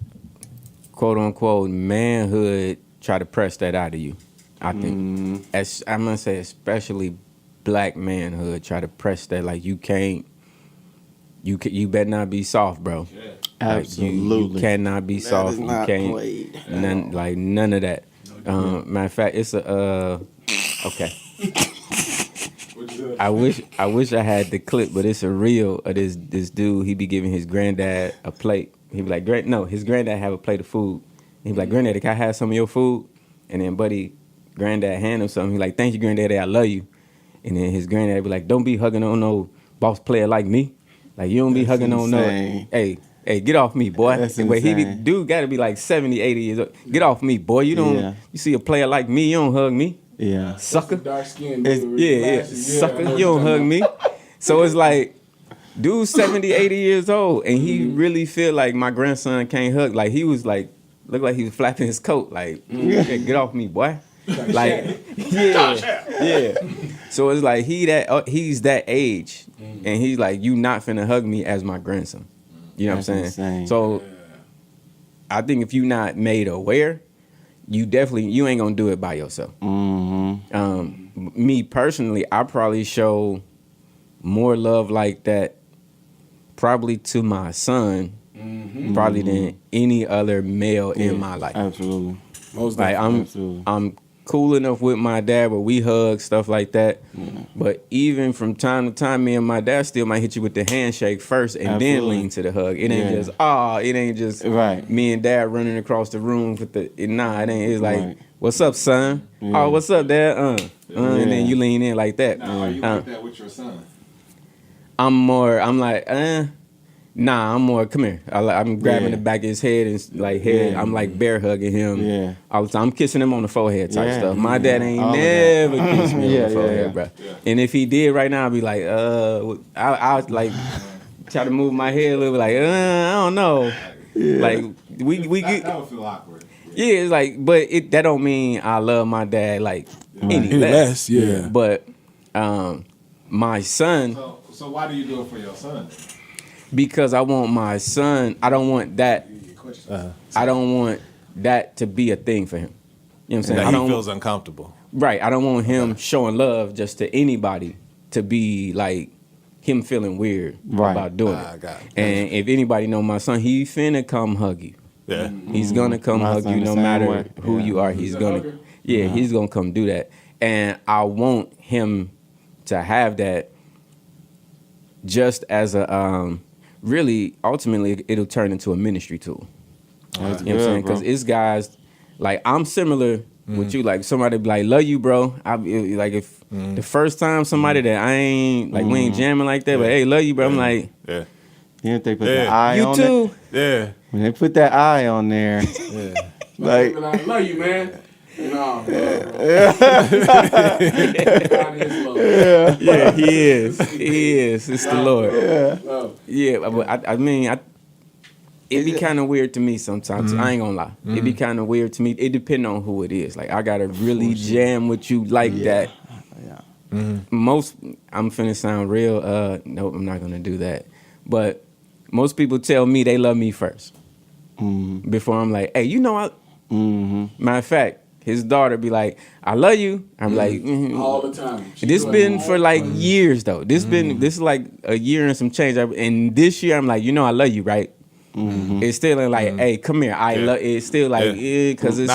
quote unquote, manhood try to press that out of you. I think, as I'm gonna say, especially black manhood try to press that. Like, you can't, you better not be soft, bro. Yeah. Like, Absolutely. you cannot be soft. Is not you can't, played. none of that. Matter of fact, it's a okay. I wish I had the clip, but it's a reel of this dude. He be giving his granddad a plate. He be like, his granddad have a plate of food. He be like, Granddaddy, can I have some of your food? And then granddad hand him something. He like, thank you, Granddaddy, I love you. And then his granddad be like, don't be hugging on no boss player like me. Like, you don't be hugging on no, hey, get off me, boy. Dude got to be like 70, 80 years old. Get off me, boy. You don't, you see a player like me, you don't hug me. Yeah. Sucker. Dark skin. Sucker. You don't hug me. So it's like, dude's 70, 80 years old, and he really feel like my grandson can't hug. Like, he was like, looked like he was flapping his coat. Like, hey, get off me, boy. Like, yeah. So it's like he's that age, and he's like, you not finna hug me as my grandson. You know what I'm saying? Insane. So I think if you not made aware, you ain't gonna do it by yourself. Me personally, I probably show more love like that probably to my son probably than any other male in my life. Absolutely. Most like definitely. I'm cool enough with my dad where we hug, stuff like that. But even from time to time, me and my dad still might hit you with the handshake first and then lean to the hug. It ain't just me and dad running across the room with it ain't. It's like, what's up, son? Oh, what's up, dad? And then you lean in like that. Now, are you like that with your son? I'm more, come here. I'm grabbing the back of his head and like I'm like bear hugging him all the time. I'm kissing him on the forehead type stuff. My dad ain't never kissed me on the forehead, bro. And if he did right now, I'd be like, I'll like try to move my head a little bit like, I don't know. Like we That get, would feel awkward. yeah, it's like, but that don't mean I love my dad like any less. Yeah. But my son, So why do you do it for your son? because I want my son. I don't want that. I don't want that to be a thing for him. You know what I'm saying? That I he don't feels uncomfortable. Right. I don't want him showing love just to anybody to be like him feeling weird about doing it. Got it. And if anybody know my son, he finna come hug you. Yeah. He's gonna come My hug son you the no same matter way. who you are. He's gonna, he's gonna come do that. And I want him to have that just as a, really, ultimately, it'll turn into a ministry tool. You know what I'm saying? Because it's guys, like, I'm similar with you. Like, somebody be like, love you, bro. I be like, if the first time somebody that I ain't, like, we ain't jamming like that, but hey, love you, bro. I'm like, Yeah. You know, they put the eye you on too. Yeah. it. When they put that eye on there, like, I love you, man. No. Yeah, he is. He is. It's the Lord. Yeah, but I mean, it be kind of weird to me sometimes. I ain't gonna lie. It be kind of weird to me. It depends on who it is. Like, I gotta really jam with you like that. Most, I'm finna sound real. Nope, I'm not gonna do that. But most people tell me they love me first before I'm like, hey, you know what? Matter of fact, his daughter be like, I love you. I'm like, All the time. this been for like years though. This is like a year and some change. And this year I'm like, you know, I love you, right? It's still like, hey, come here. I love. It's still like, because it's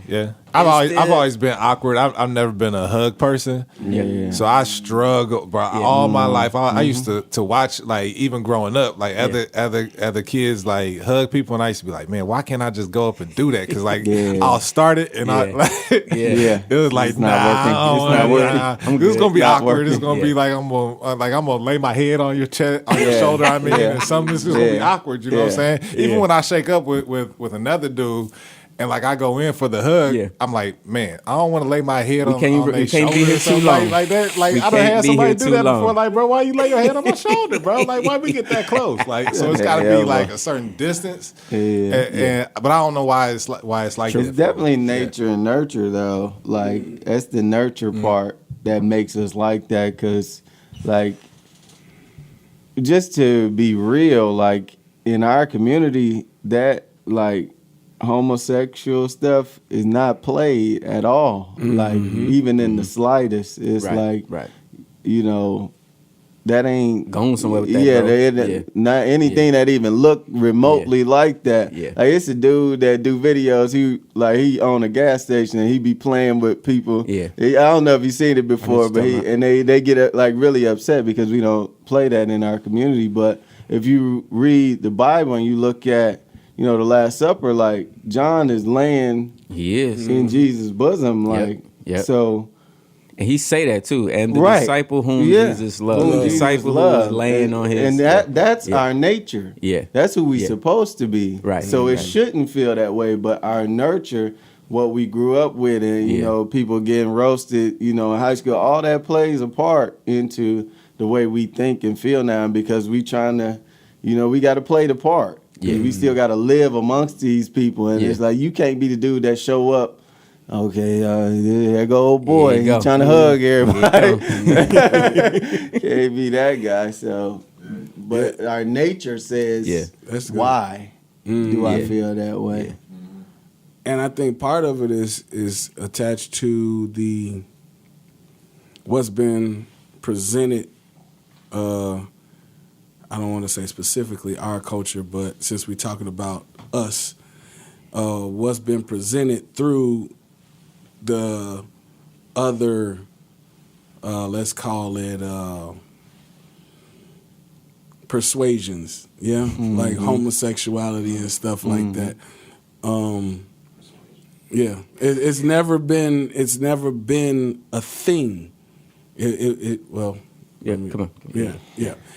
Yeah. I've always been awkward. I've never been a hug person. Yeah. So I struggle, bro. All my life, I used to watch, like, even growing up, like other kids like hug people, and I used to be like, man, why can't I just go up and do that? Because like I'll start it, and it was like, It's not working. It was gonna be awkward. working. It's gonna be like I'm gonna lay my head on your chest, on your shoulder. I mean, and some this is gonna be awkward. You know what I'm saying? Even when I shake up with another dude. And like I go in for the hug, I'm like, man, I don't want to lay my head on their shoulder be here or something too long. like that. Like, We I done can't had be somebody here do too that long. before. Like, bro, why you lay your head on my shoulder, bro? Like, why we get that close? Like, so it's got to be like a certain distance. And but I don't know why it's like that. it's definitely nature and nurture though. Like, that's the nurture part that makes us like that. Because, like, just to be real, like, in our community, that, like, homosexual stuff is not played at all. Like, even in the slightest. It's right. you know, that ain't Going somewhere with that, bro. Not anything that even look remotely like that. Yeah. Like, it's a dude that do videos. He own a gas station and he be playing with people. Yeah. I don't know if you've seen it before, but they get like really upset because we don't play that in our community. But if you read the Bible and you look at, you know, the Last Supper, like, John is laying He is. in Jesus' bosom, like, Yep. so. And he say that too. And the Right. disciple whom Yeah. Jesus loved. Whom The Jesus disciple who loved. was laying on his. And that's our nature. Yeah. That's who we Yeah. supposed to be. Right. So it Right. shouldn't feel that way, but our nurture, what we grew up with, and, you know, people getting roasted, you know, in high school, all that plays a part into the way we think and feel now, because we trying to, you know, we got to play the part. Yeah. We still got to live amongst these people. And it's like, you can't be the dude that show up. Okay, there go old boy. He's trying to hug everybody. Can't be that guy. So, but our nature says, That's good. why do I feel that way? And I think part of it is attached to the what's been presented. I don't want to say specifically our culture, but since we're talking about us, what's been presented through the other, let's call it persuasions, like homosexuality and stuff like that. It's never been a thing. Come on.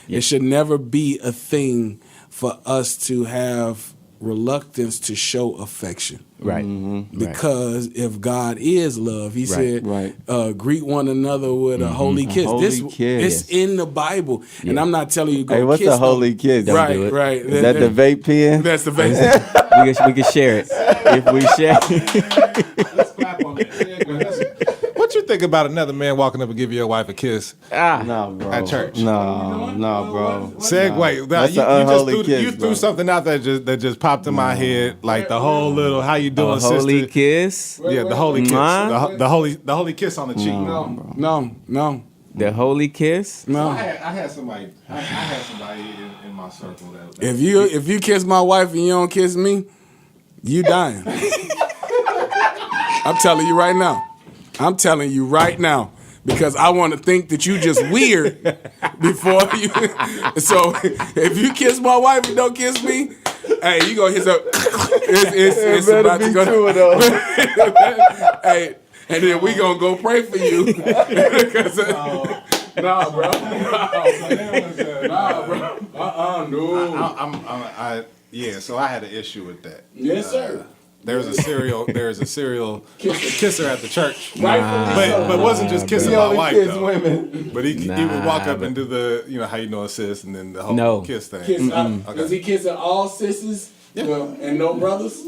It should never be a thing for us to have reluctance to show affection. Right. Because if God is love, he said, right. Greet one another with a holy kiss. Holy kiss. It's in the Bible. And I'm not telling you go Hey, what's kiss a holy them. kiss? Right, do it. right. Is that the vape pen? That's the vape. We can share it. If we share Let's clap on that. What you think about another man walking up and give your wife a kiss Nah, bro. at church? No, bro. Segue. That's you, an unholy you just threw, kiss, you threw bro. something out that just popped in my head, like the whole little "how you doing, a holy sister?" kiss. Yeah, the holy kiss, the holy kiss on the cheek. No. The holy kiss. No. I had somebody in my circle that If you kiss my wife and you don't kiss me, you dying. I'm telling you right now. Because I want to think that you just weird before you. So if you kiss my wife and don't kiss me, hey, you gonna hit up. It's about to go. Hey, and then we gonna go pray for you. Nah, bro. no. So I had an issue with that. Yes, sir. There's a serial kisser at the church, Right. but it wasn't just kissing my wife Kiss though. women. But he would walk up and do the how you doing, sis, and then the whole No. kiss thing. Is he kissing all sisters and no brothers?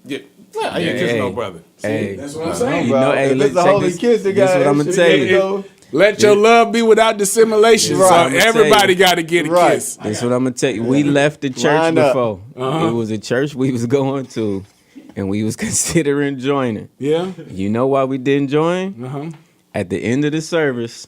Yeah, I ain't kissing no brother. Hey, That's what I'm saying. you know, hey, If let's it's a check holy this. kiss, This what I'm gonna tell you. Let your love be without dissimulation. Right. So I'ma tell everybody you. got to get a Right. kiss. This what I'm gonna tell you. We left the church Line up. before. It was a church we was going to, and we was considering joining. Yeah. You know why we didn't join? Uh-huh. At the end of the service,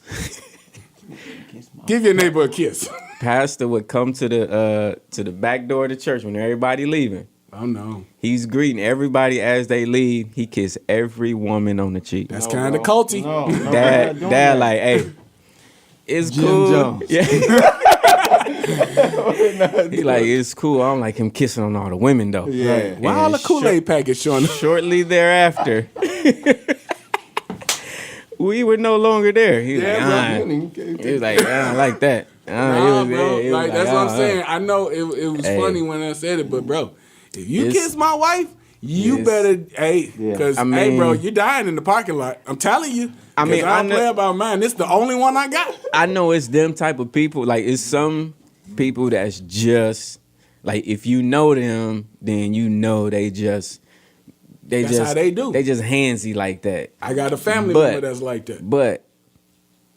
Give your neighbor a kiss. pastor would come to the back door of the church when everybody leaving. Oh no. He's greeting everybody as they leave. He kissed every woman on the cheek. That's kind of culty. No, Dad, like, hey, it's Jim cool. Jones. Yeah. He like, it's cool. I don't like him kissing on all the women though. Yeah. Why all the Kool-Aid package showing up? Shortly thereafter, we were no longer there. He was like, he was like, I don't like that. Nah, bro. He was Like, that's what I'm saying. "Ah." I know it was Hey. funny when I said it, but bro, if you It's- kiss my wife, you Yes. better, hey, Yeah. because, I hey, bro, mean- you're dying in the parking lot. I'm telling you. I mean, I I don't know- play about mine. This the only one I got. I know it's them type of people. Like, it's some people that's just like, if you know them, then you know they just That's how they do. They just handsy like that. I got a family But- member that's like that. But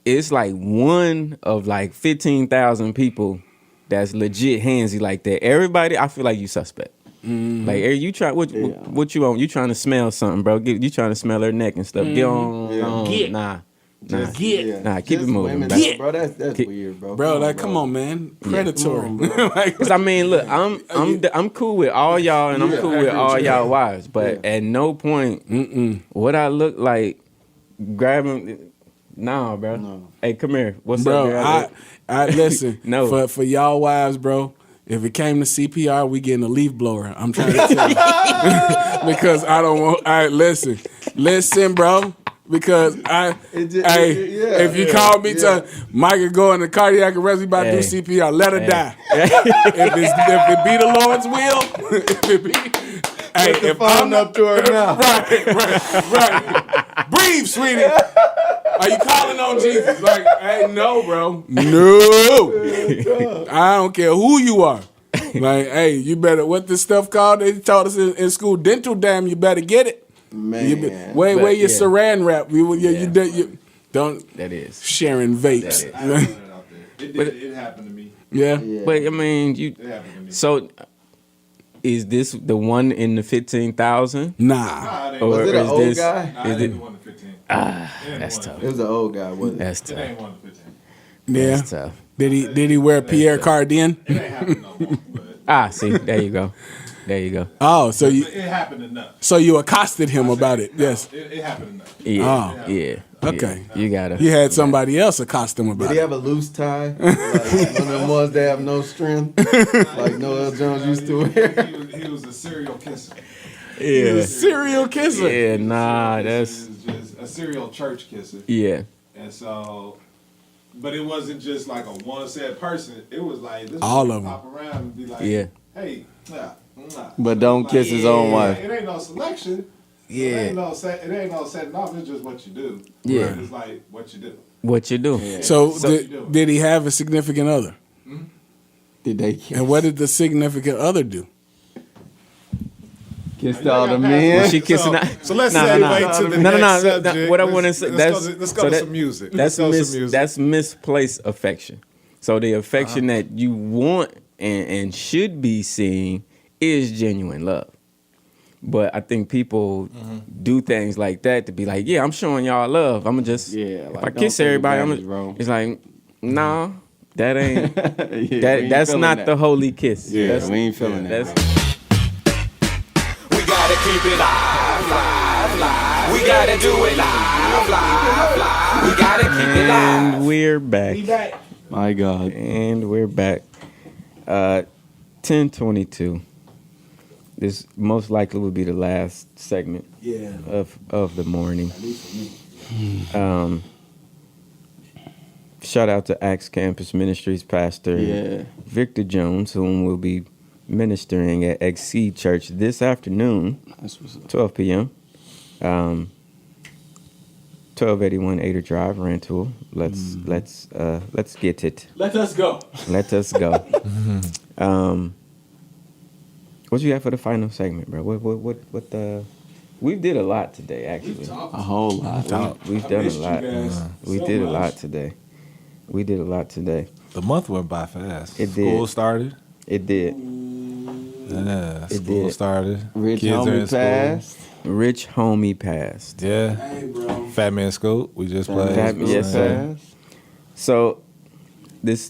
it's like one of like 15,000 people that's legit handsy like that. Everybody, I feel like you suspect. Like, you try what you on? You trying to smell something, bro? You trying to smell her neck and stuff? Get on, Get. nah. Get. Nah, keep it moving, Women, bro. Get. bro. That's Get. weird, bro. Bro, like, come on, man. Predatory. Like, Cause I mean, look, I'm cool with all y'all, and I'm cool with all y'all wives. But at no point would I look like grabbing. Nah, bro. No. Hey, come here. What's up, bro, girl? I listen. No. For y'all wives, bro. If it came to CPR, we getting a leaf blower. I'm trying to tell you because I don't want. Listen, bro. Because if you call me, Micah go in the cardiac arrest, we about to do CPR. Let her die. if it be the Lord's will, if it be. Hey, if I'm up to her now. right. Breathe, sweetie. Are you calling on Jesus? Like, hey, no, bro. No. I don't care who you are. Like, hey, you better, what this stuff called? They taught us in school, dental dam, you better get it. Man. Wear your saran wrap. You don't. That is. Sharing vapes. It happened to me. Yeah. But I mean, It happened to me. So is this the one in the 15,000? Nah. It ain't Or Was it an is old this? guy? Nah, Is it it? ain't one to 15. That's tough. It was an old guy, wasn't it? That's It tough. ain't one to 15. Yeah. That's tough. Did he wear Pierre Cardin? It ain't happened no more. But See, there you go. There you go. Oh, so you it happened enough. accosted him about it? Yes. It happened enough. Yeah. Oh. Yeah. Okay. Yeah. You gotta. You had somebody else accost him about Did he it. have a loose tie? Like one of them ones that have no strength? Like Noel Jones used to wear? He was a serial kisser. Yeah. Serial kisser. Yeah. Nah. He That's. was just a serial church kisser. Yeah. And so, but it wasn't just like a one said person. It was like this All would of 'em. pop around and be like, Yeah. hey, But don't kiss his own wife. It ain't no selection. Yeah. It ain't no setting off. It's just what you do. Yeah. It's like what you do. What you do? Yeah. So did he have a significant other? Did they kiss? And what did the significant other do? Kissed all the men? She kissing out. So let's No, no, no. segue to the No, no, next no. subject. What I want to say, Let's go to some music. That's misplaced affection. So the affection that you want and should be seeing is genuine love. But I think people do things like that to be like, yeah, I'm showing y'all love. I'm gonna just, if I kiss everybody, it's like, no, that ain't, that's not the holy kiss. Yeah, we ain't feeling that. We gotta keep it live, live, live. We gotta do it live, live, live. We gotta keep it live. And we're back. My God. And we're back. 10:22. This most likely will be the last segment of the morning. Shout out to Acts Campus Ministries Pastor Victor Jones, whom will be ministering at Exceed Church this afternoon, 12 p.m. 1281 Ader Drive, Rantoul. Let's get it. Let us go. Let us go. What you got for the final segment, bro? What we did a lot today, actually. A whole lot. We've done a lot. We did a lot today. We did a lot today. The month went by fast. It School did. started. It did. Yeah, It school did. started. Rich Kids are in homie school. passed. Rich homie passed. Yeah. Hey, bro. Fat Man Scoop. We just played. Yes, sir. Passed. So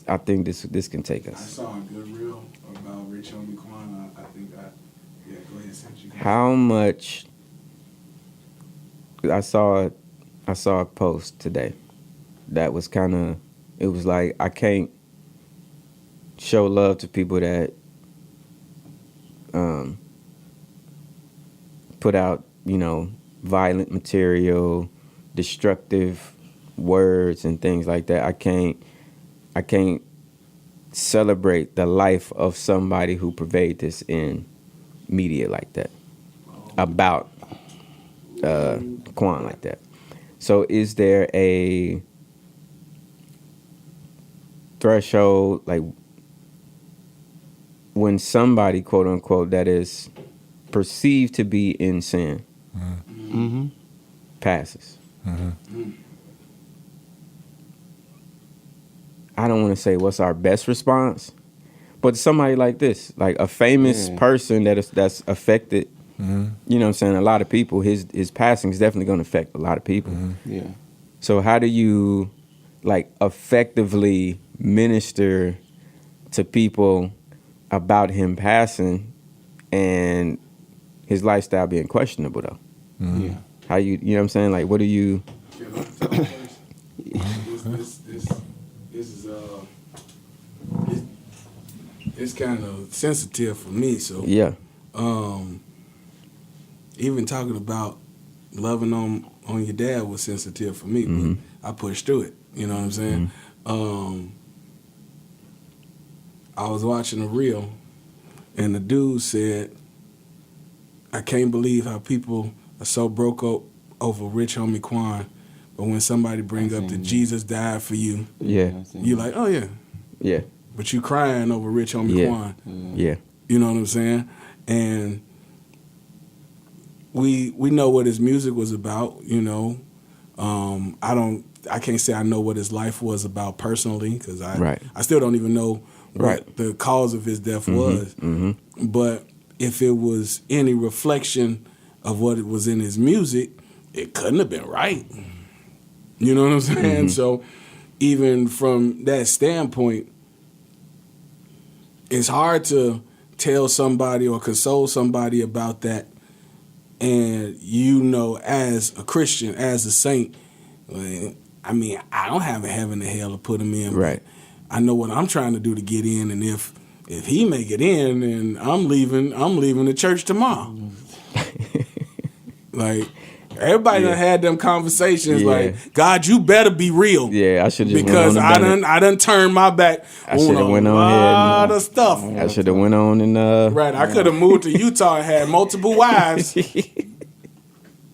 I think this can take I us. saw a good reel about Rich Homie Quan. I think go ahead, since you. How much? I saw a post today that was kind of. It was like, I can't show love to people that put out, violent material, destructive words and things like that. I can't celebrate the life of somebody who purveyed this in media like that, about Quan like that. So is there a threshold, like, when somebody, quote unquote, that is perceived to be in sin passes? I don't want to say what's our best response, but somebody like this, like a famous person that's affected, you know what I'm saying, a lot of people, his passing is definitely going to affect a lot of people. Yeah. So how do you, like, effectively minister to people about him passing and his lifestyle being questionable, though? Yeah. How you know what I'm saying? Like, what do you... It's kind of sensitive for me, so Yeah. Even talking about loving on your dad was sensitive for me, but I pushed through it. You know what I'm saying? I was watching a reel, and the dude said, "I can't believe how people are so broke up over Rich Homie Quan, but when somebody brings up that Jesus died for you, you're like, oh yeah, Yeah. but you crying over Rich Homie Quan." Yeah. You know what I'm saying? And we know what his music was about, I can't say I know what his life was about personally, because I still don't even know what the cause of his death was. But if it was any reflection of what it was in his music, it couldn't have been right. You know what I'm saying? So even from that standpoint, it's hard to tell somebody or console somebody about that. And as a Christian, as a saint, I mean, I don't have a heaven and hell to put him in. Right. I know what I'm trying to do to get in, and if he make it in, then I'm leaving the church tomorrow. Like, Everybody done had them conversations like, God, you better be real. Yeah, I should just because I done turned my back on a lot of stuff. I should have went on and right. I could have moved to Utah and had multiple wives.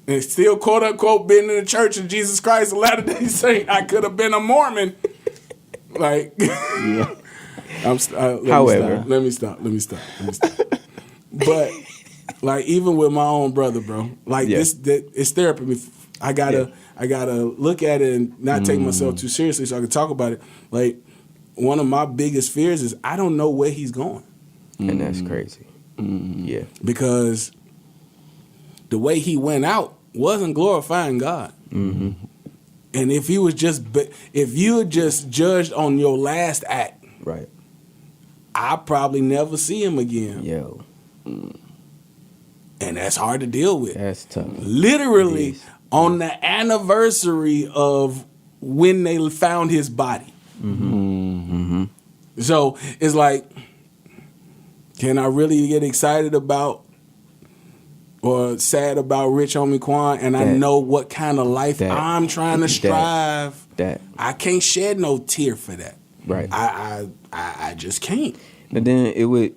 And still, quote unquote, been in the Church of Jesus Christ of Latter-day Saint. I could have been a Mormon. Like, however, let me stop. But like, even with my own brother, bro, like it's therapy. I gotta look at it and not take myself too seriously, so I can talk about it. Like, one of my biggest fears is I don't know where he's going, and that's crazy. Yeah, because the way he went out wasn't glorifying God. And if you had just judged on your last act, right, I probably never see him again. Yo. And that's hard to deal with. That's tough. Literally on the anniversary of when they found his body. So it's like, can I really get excited about or sad about Rich Homie Quan, and I know what kind of life I'm trying to strive? I can't shed no tear for that. Right. I just can't. But then it would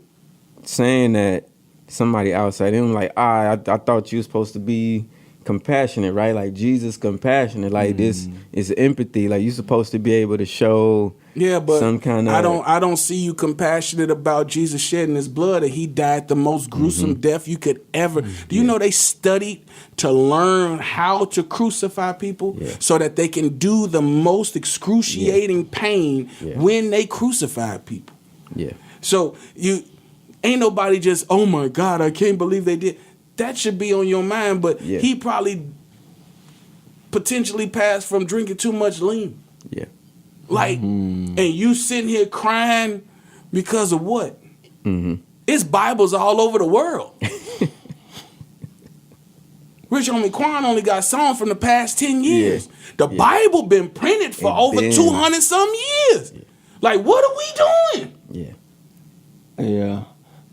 saying that somebody outside them like, I thought you were supposed to be compassionate, right? Like Jesus compassionate. Like this is empathy. Like you're supposed to be able to show but some kind of I don't see you compassionate about Jesus shedding his blood and he died the most gruesome death you could ever. Do you know they studied to learn how to crucify people so that they can do the most excruciating pain when they crucify people? Yeah. So you ain't nobody just, oh my God, I can't believe they did. That should be on your mind, but he probably potentially passed from drinking too much lean. Yeah. Like, and you sitting here crying because of what? It's Bibles all over the world. Rich Homie Quan only got songs from the past 10 years. The Bible been printed for over 200 some years. Like, what are we doing? Yeah.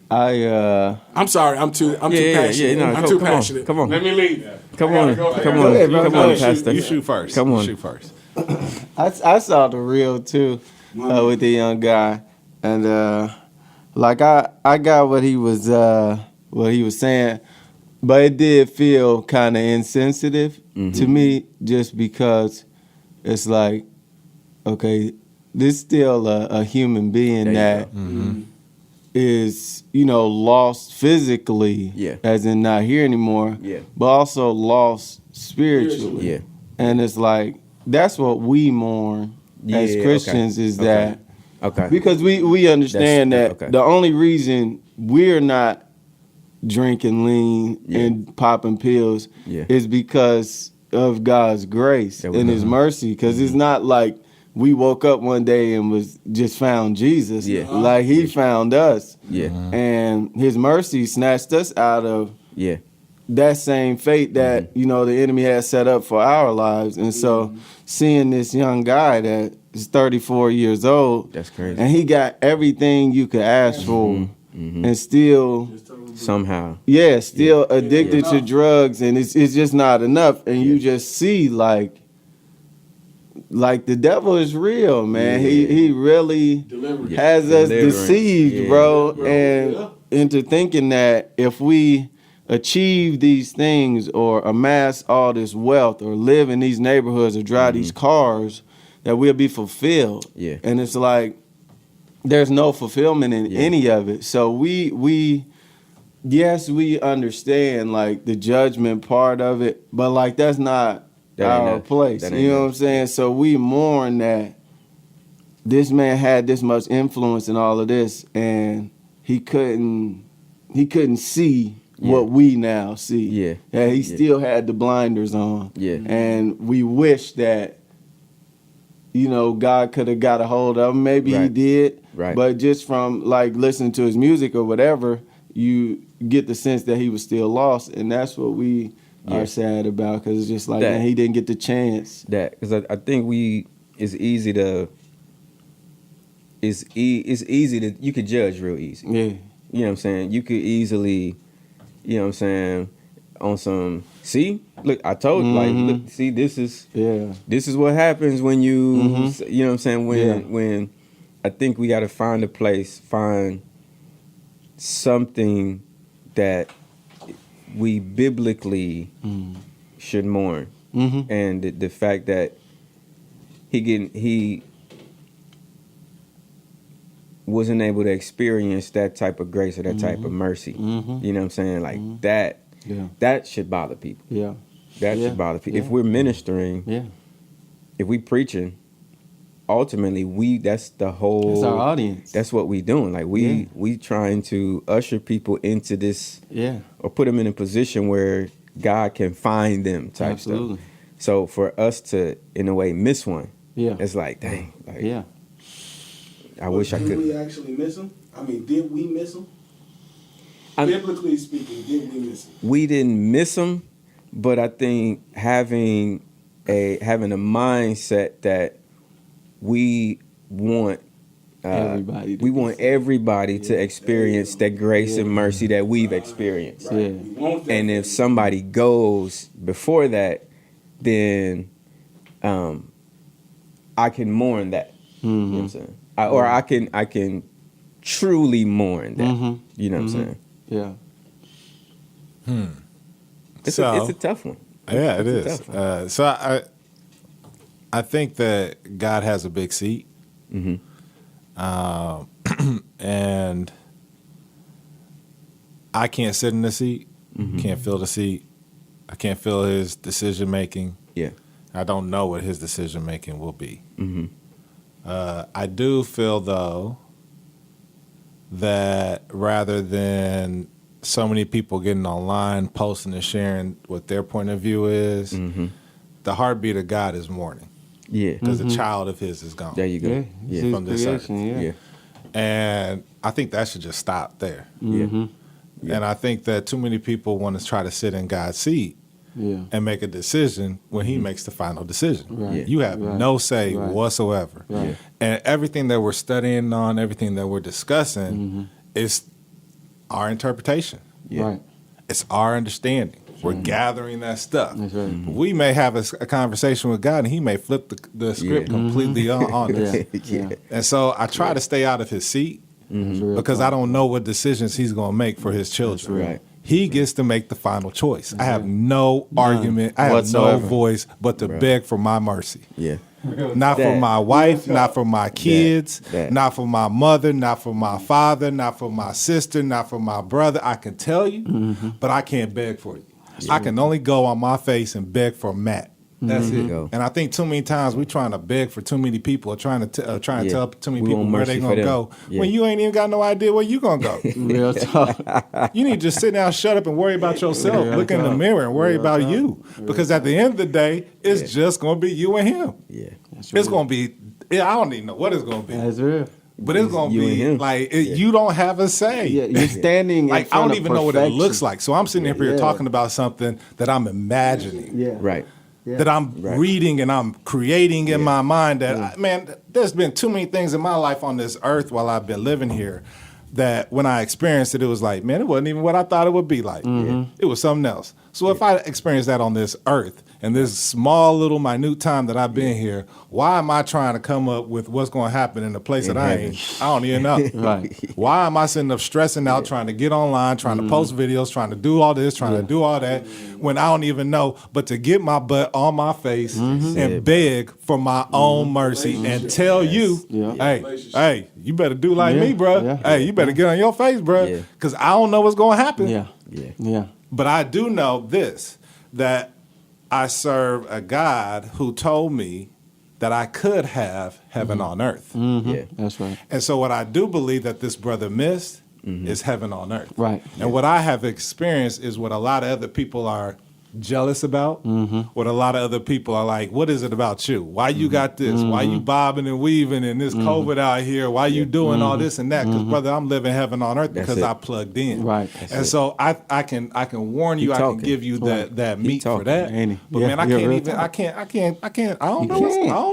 I'm sorry. I'm too passionate. No, I'm too passionate. Come on. Let me leave. Come on, Pastor. You shoot first. Come on. You shoot first. I saw the reel too with the young guy, and like I got what he was saying, but it did feel kind of insensitive to me, just because it's like, okay, this still a human being that is, lost physically, as in not here anymore, but also lost spiritually. And it's like, that's what we mourn as Christians is that, because we understand that the only reason we're not drinking lean and popping pills is because of God's grace and his mercy, because it's not like we woke up one day and was just found Jesus. Like he found us. And his mercy snatched us out of that same fate that, the enemy had set up for our lives. And so seeing this young guy that is 34 years old, that's crazy. And he got everything you could ask for and still somehow addicted to drugs, and it's just not enough. And you just see like the devil is real, man. He really has us deceived, bro, and into thinking that if we achieve these things or amass all this wealth or live in these neighborhoods or drive these cars, that we'll be fulfilled. And it's like there's no fulfillment in any of it. So we understand like the judgment part of it, but like that's not our place. You know what I'm saying? So we mourn that this man had this much influence in all of this, and he couldn't see what we now see. He still had the blinders on. And we wish that, God could have got a hold of him. Maybe he did. But just from like listening to his music or whatever, you get the sense that he was still lost, and that's what we are sad about, because it's just like, man, he didn't get the chance. Because I think it's easy to you could judge real easy. You know what I'm saying? You could easily, on some See, look, I told you, like, look, see, this is what happens when you, you know what I'm saying? When I think we got to find a place, find something that we biblically should mourn, and the fact that he wasn't able to experience that type of grace or that type of mercy. You know what I'm saying? Like that. Yeah. That should bother people. Yeah. That should bother people. Yeah. If we're ministering, if we preaching, ultimately that's the whole. That's our audience. That's what we doing. Like we trying to usher people into this. Yeah. Or put them in a position where God can find them type Absolutely. Stuff. So for us to, in a way, miss one. Yeah. It's like, dang. Like, I wish I could. Did we actually miss them? I mean, did we miss them? Biblically speaking, did we miss them? We didn't miss them, but I think having a mindset that we want everybody to experience that grace and mercy that we've experienced. Right. Yeah. And if somebody goes before that, then I can mourn that. You know what I'm saying? Or I can truly mourn that. You know what I'm saying? Yeah. It's a tough one. Yeah, it is. So I think that God has a big seat. And I can't sit in the seat. Can't feel the seat. I can't feel his decision making. Yeah. I don't know what his decision making will be. I do feel, though, that rather than so many people getting online, posting and sharing what their point of view is, the heartbeat of God is mourning. Yeah. Because a child of his is gone. There you go. Yeah. From this earth. Yeah. And I think that should just stop there. Yeah. And I think that too many people want to try to sit in God's seat and make a decision when he makes the final decision. Right. You have no say whatsoever. Right. And everything that we're studying on, everything that we're discussing is our interpretation. Yeah. Right. It's our understanding. We're gathering that stuff. That's right. We may have a conversation with God, and he may flip the script completely on us. Yeah. And so I try to stay out of his seat because I don't know what decisions he's going to make for his children. Right. He gets to make the final choice. I have no argument. I have no voice but to beg for my mercy. Yeah. Not for my wife, not for my kids, not for my mother, not for my father, not for my sister, not for my brother. I can tell you, but I can't beg for you. I can only go on my face and beg for Matt. That's it. And I think too many times we trying to beg for too many people, or trying to tell too many people where they gonna go when you ain't even got no idea where you gonna go. Real talk. You need to just sit down, shut up, and worry about yourself. Look in the mirror and worry about you, because at the end of the day, it's just gonna be you and him. Yeah, it's gonna be. I don't even know what it's gonna be. That's real. But it's gonna be like you don't have a say. Yeah, you're standing like I don't even know what it looks like. So I'm sitting up here talking about something that I'm imagining. Yeah, right. That I'm reading and I'm creating in my mind that, man, there's been too many things in my life on this earth while I've been living here that when I experienced it, it was like, man, it wasn't even what I thought it would be like. It was something else. So if I experienced that on this earth and this small little minute time that I've been here, why am I trying to come up with what's going to happen in a place that I don't even know? Right. Why am I sitting up stressing out, trying to get online, trying to post videos, trying to do all this, trying to do all that, when I don't even know, but to get my butt on my face and beg for my own mercy and tell you, hey, you better do like me, bro. Hey, you better get on your face, bro, because I don't know what's going to happen. Yeah. But I do know this, that I serve a God who told me that I could have heaven on earth. Yeah, that's right. And so what I do believe that this brother missed is heaven on earth. Right. And what I have experienced is what a lot of other people are jealous about, what a lot of other people are like, what is it about you? Why you got this? Why you bobbing and weaving and this COVID out here? Why you doing all this and that? Because brother, I'm living heaven on earth because I plugged in. Right. And so I can warn you, I can give you that meat for that. But man, I don't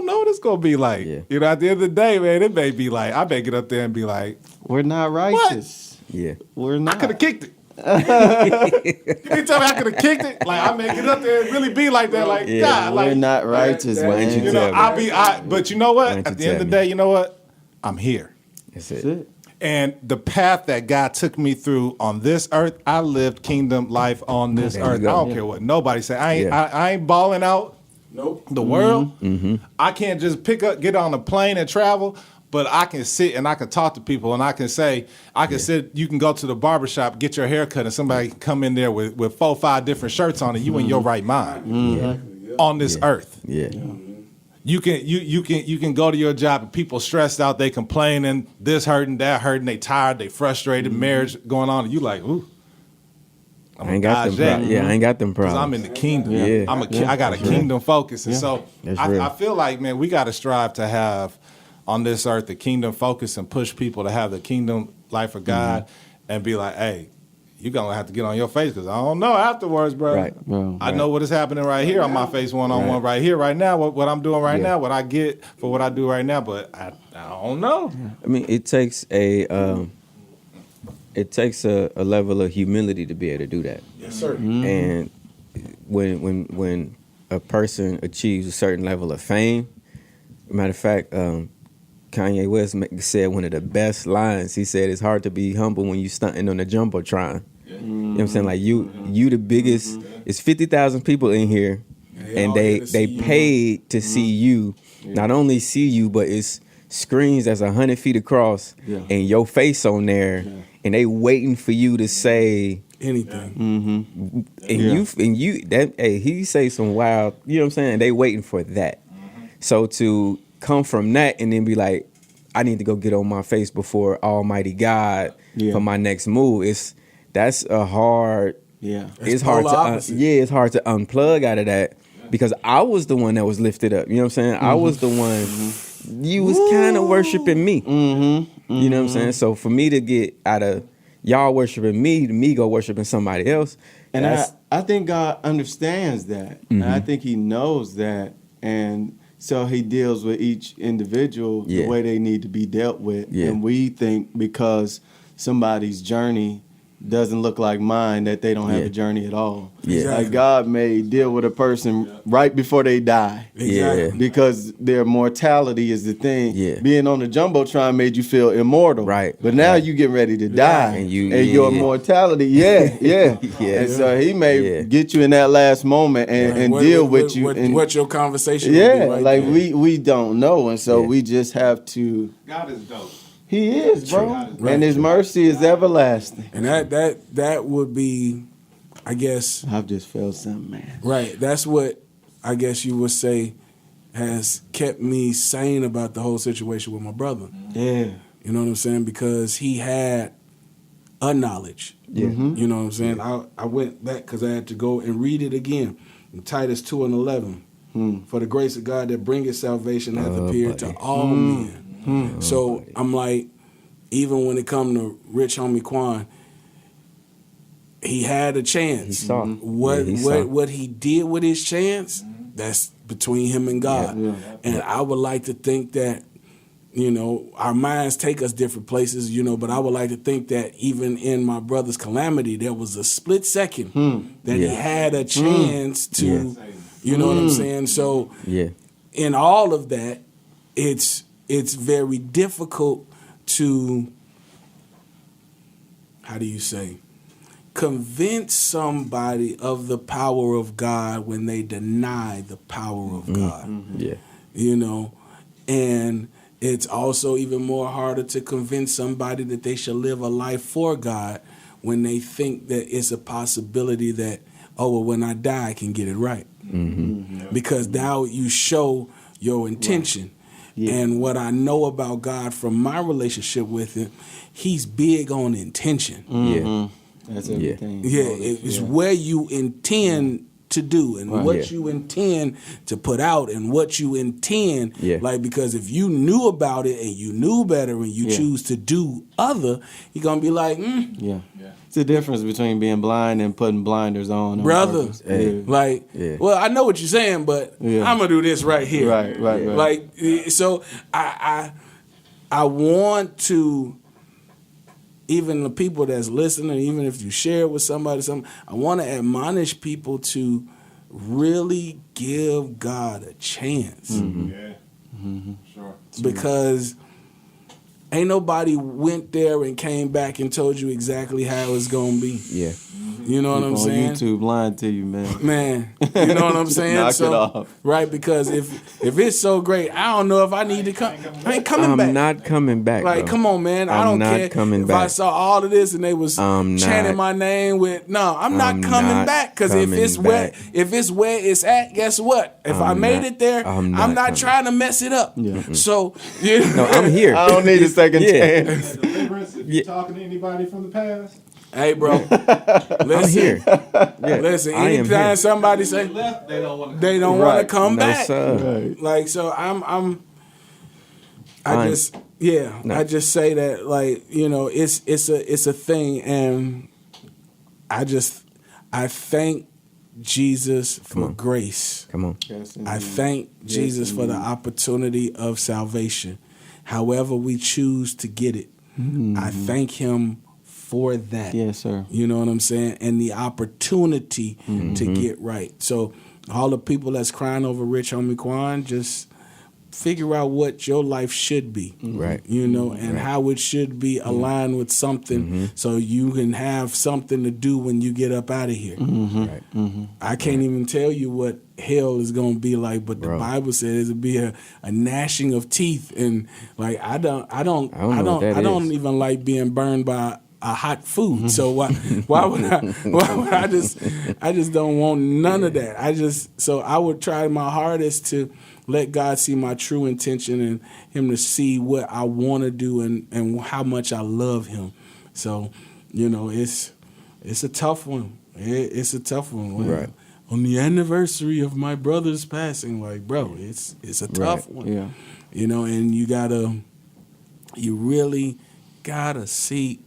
know what it's gonna be like. You know, at the end of the day, man, it may be like, I may get up there and be like, we're not righteous. What? Yeah. We're not. I could have kicked it. You tell me I could have kicked it? Like, I mean, get up there and really be like that. Like, God, We're like, not righteous, Why man. didn't you you know, tell me? but you know what? Why didn't At the you end of the tell day, you know what? I'm here. That's That's it. it. And the path that God took me through on this earth, I lived kingdom life on this There you earth. I go. don't care what nobody say. Yeah. I ain't balling out the world. I can't just get on a plane and travel, but I can sit and I can talk to people and I can say, sit, you can go to the barbershop, get your hair cut, and somebody can come in there with 4 or 5 different shirts on and you in your right mind on this earth. Yeah. You can go to your job and people stressed out, they complaining, this hurting, that hurting, they tired, they frustrated, marriage going on, and you like, ooh, I ain't got them problems. Yeah, I ain't got them because problems. I'm in the kingdom. Yeah. I got a kingdom focus, and so That's real. I feel like, man, we got to strive to have on this earth the kingdom focus and push people to have the kingdom life of God, and be like, hey, you're going to have to get on your face because I don't know afterwards, bro. Right. Bro, I know what is happening right here on my face one-on-one right here, right now, what I'm doing right now, what I get for what I do right now, but I don't know. I mean, it takes a level of humility to be able to do that. Yes, sir. And when a person achieves a certain level of fame, matter of fact, Kanye West said one of the best lines. He said, "It's hard to be humble when you stunting on the jumbotron." You know what I'm saying? Like you the biggest. It's 50,000 people in here, and they paid to see you. Not only see you, but it's screens that's 100 feet across, and your face on there, and they waiting for you to say anything. And you that hey, he say some wild. You know what I'm saying? They waiting for that. So to come from that and then be like, I need to go get on my face before Almighty God for my next move. That's a hard. Yeah, it's hard to it's hard to unplug out of that because I was the one that was lifted up. You know what I'm saying? I was the one. You was kind of worshiping me. You know what I'm saying? So for me to get out of y'all worshiping me go worshiping somebody else, and I think God understands that, and I think He knows that, and so He deals with each individual the way they need to be dealt with. And we think because somebody's journey doesn't look like mine that they don't have a journey at all. Like God may deal with a person right before they die. Because their mortality is the thing. Being on the jumbotron made you feel immortal. But now you getting ready to die. And your mortality, and so He may get you in that last moment and deal with you. What your conversation will be like we don't know. And so we just have to. God is dope. He is, bro. And His mercy is everlasting. And that would be, I guess. I've just felt something, man. Right. That's what I guess you would say has kept me sane about the whole situation with my brother. Yeah. You know what I'm saying? Because he had a knowledge. You know what I'm saying? I went back because I had to go and read it again. In Titus 2:11. For the grace of God that bringeth salvation hath appeared to all men. So I'm like, even when it come to Rich Homie Quan, he had a chance. He saw. What he did with his chance, that's between him and God. And I would like to think that, you know, our minds take us different places, you know, but I would like to think that even in my brother's calamity, there was a split second that he had a chance to, you know what I'm saying? So in all of that, it's very difficult to, how do you say, convince somebody of the power of God when they deny the power of God. You know, and it's also even more harder to convince somebody that they should live a life for God when they think that it's a possibility that, oh, well, when I die, I can get it right. Because now you show your intention. And what I know about God from my relationship with Him, He's big on intention. That's everything. It's where you intend to do and what you intend to put out and what you intend. Like, because if you knew about it and you knew better and you choose to do other, you're going to be like, It's the difference between being blind and putting blinders on. Brother, well, I know what you're saying, but I'm going to do this right here. Right. Like, so I want to even the people that's listening, even if you share it with somebody, I want to admonish people to really give God a chance. Yeah. Sure. Because ain't nobody went there and came back and told you exactly how it's gonna be. Yeah. You know what I'm saying? YouTube lying to you, man. Man, you know what I'm saying? Knock it off. Right, because if it's so great, I don't know if I need to come. I ain't coming back. I'm not coming back. Like, bro. come on, man. I I'm don't not care coming if back. I saw all of this and they was chanting my name with. No, I'm not coming not back, because if coming it's back. where it's at, guess what? If I made it there, I'm not coming. trying to mess it up. Yeah. So No, I'm here. I don't need a second chance. Deliverance, if you're talking to anybody from the past, hey, bro. I'm here. Yeah, Listen, I am anytime here. somebody say left, they don't want they don't want to come No, back, sir. like, so I Fine. just No. I just say that, like, you know, it's a thing, and I thank Jesus for grace. Come on. I thank Jesus for the opportunity of salvation, however we choose to get it. I thank him for that. Yes, sir. You know what I'm saying? And the opportunity to get right. So all the people that's crying over Rich Homie Quan, just figure out what your life should be. Right. You know, and how it should be aligned with something, so you can have something to do when you get up out of here. Right. I can't even tell you what hell is going to be like, but the Bible says it'll be a gnashing of teeth, and like I don't even like being burned by a hot food. So why would I just don't want none of that. So I would try my hardest to let God see my true intention, and him to see what I want to do, and how much I love him. So, you know, it's a tough one. It's a tough one. Right. On the anniversary of my brother's passing, like, bro, it's a tough one. Yeah. You know, and you really gotta seek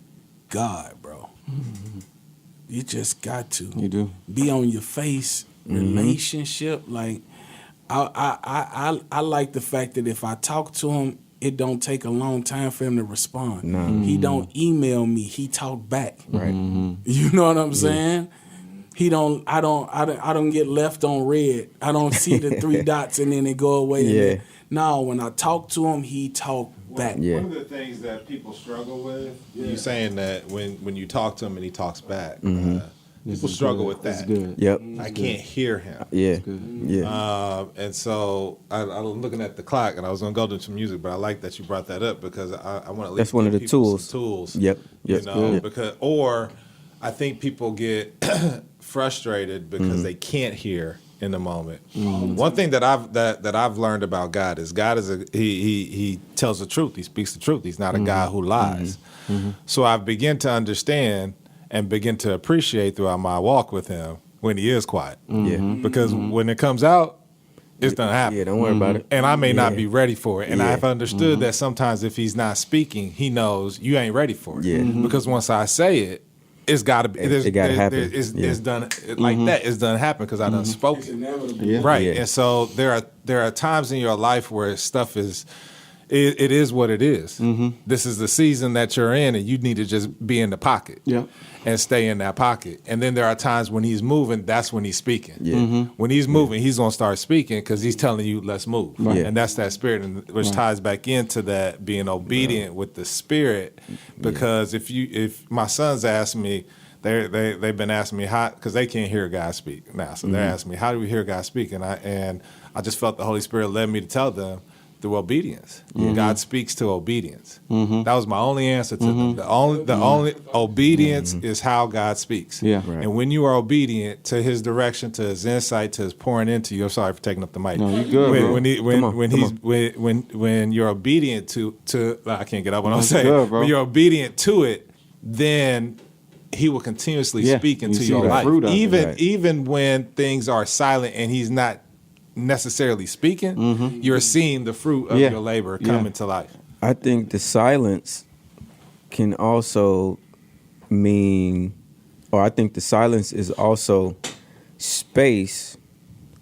God, bro. You just got to. You do. Be on your face. Relationship, like, I like the fact that if I talk to him, it don't take a long time for him to respond. No. He don't email me. He talk back. Right. You know what I'm saying? He don't. I don't get left on red. I don't see the 3 dots and then it go away. Yeah. No, when I talk to him, he talk back. Yeah. One of the things that people struggle with, you saying that when you talk to him and he talks back, people struggle with that. That's good. Yep. I can't hear him. Yeah. Good. Yeah. And so I'm looking at the clock, and I was going to go to some music, but I like that you brought that up, because I want to. That's one of the tools. Tools. Yep. You know, Yep. because I think people get frustrated because they can't hear in the moment. One thing that I've learned about God is he tells the truth. He speaks the truth. He's not a guy who lies. So I've begun to understand and begin to appreciate throughout my walk with him when he is quiet. Yeah. Because when it comes out, it's gonna happen. Yeah. Don't worry about it. And I may not be ready for it. And Yeah. I've understood that sometimes if he's not speaking, he knows you ain't ready for it. Yeah. Because once I say it, it's got to be. It gotta happen. It's done like that. It's done happen because I done spoken. Yeah. Right. Yeah. And so there are times in your life where stuff is. It is what it is. This is the season that you're in, and you need to just be in the pocket and stay in that pocket. And then there are times when he's moving, that's when he's speaking. Yeah. When he's moving, he's going to start speaking because he's telling you, let's move. Yeah. And that's that spirit, which ties back into that being obedient with the spirit. Because if my sons ask me, they've been asking me how, because they can't hear God speak now. So they're asking me, how do we hear God speak? And I just felt the Holy Spirit led me to tell them, through obedience. God speaks to obedience. That was my only answer to them. The only obedience is how God speaks. Yeah. Right. And when you are obedient to his direction, to his insight, to his pouring into you. I'm sorry for taking up the mic. No, you good, bro. When you're obedient to I can't get up what I'm That's saying. good, bro. When you're obedient to it, then he will continuously speak into you see your the life. fruit of it. Even when things are silent and he's not necessarily speaking, you're seeing the fruit of your labor come into life. I think the silence can also mean, or I think the silence is also space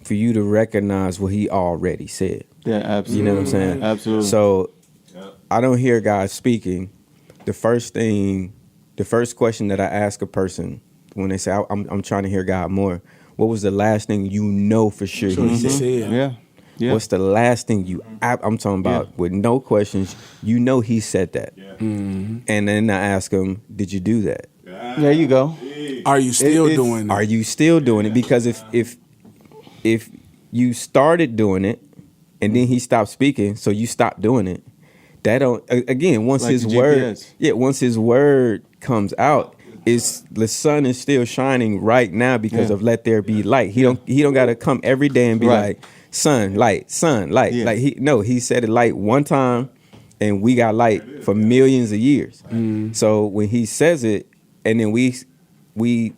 for you to recognize what he already said. Yeah, absolutely. You know what I'm saying? Absolutely. So I don't hear God speaking. The first thing the first question that I ask a person when they say I'm trying to hear God more, what was the last thing you know for sure he said? Yeah. Yeah. What's the last thing I'm talking about with no questions, you know he said that. Yeah. Mm-hmm. And then I ask him, did you do that? There you go. Are you still doing it? Are you still doing it? Because if you started doing it and then he stopped speaking, so you stopped doing it, that don't, again, once Like his the word GPS. once his word comes out, the sun is still shining right now because of let there be light. He don't gotta come every day and be like, sun, light, light. Yeah. Like he said it light one time and we got light for millions of years. So when he says it and then we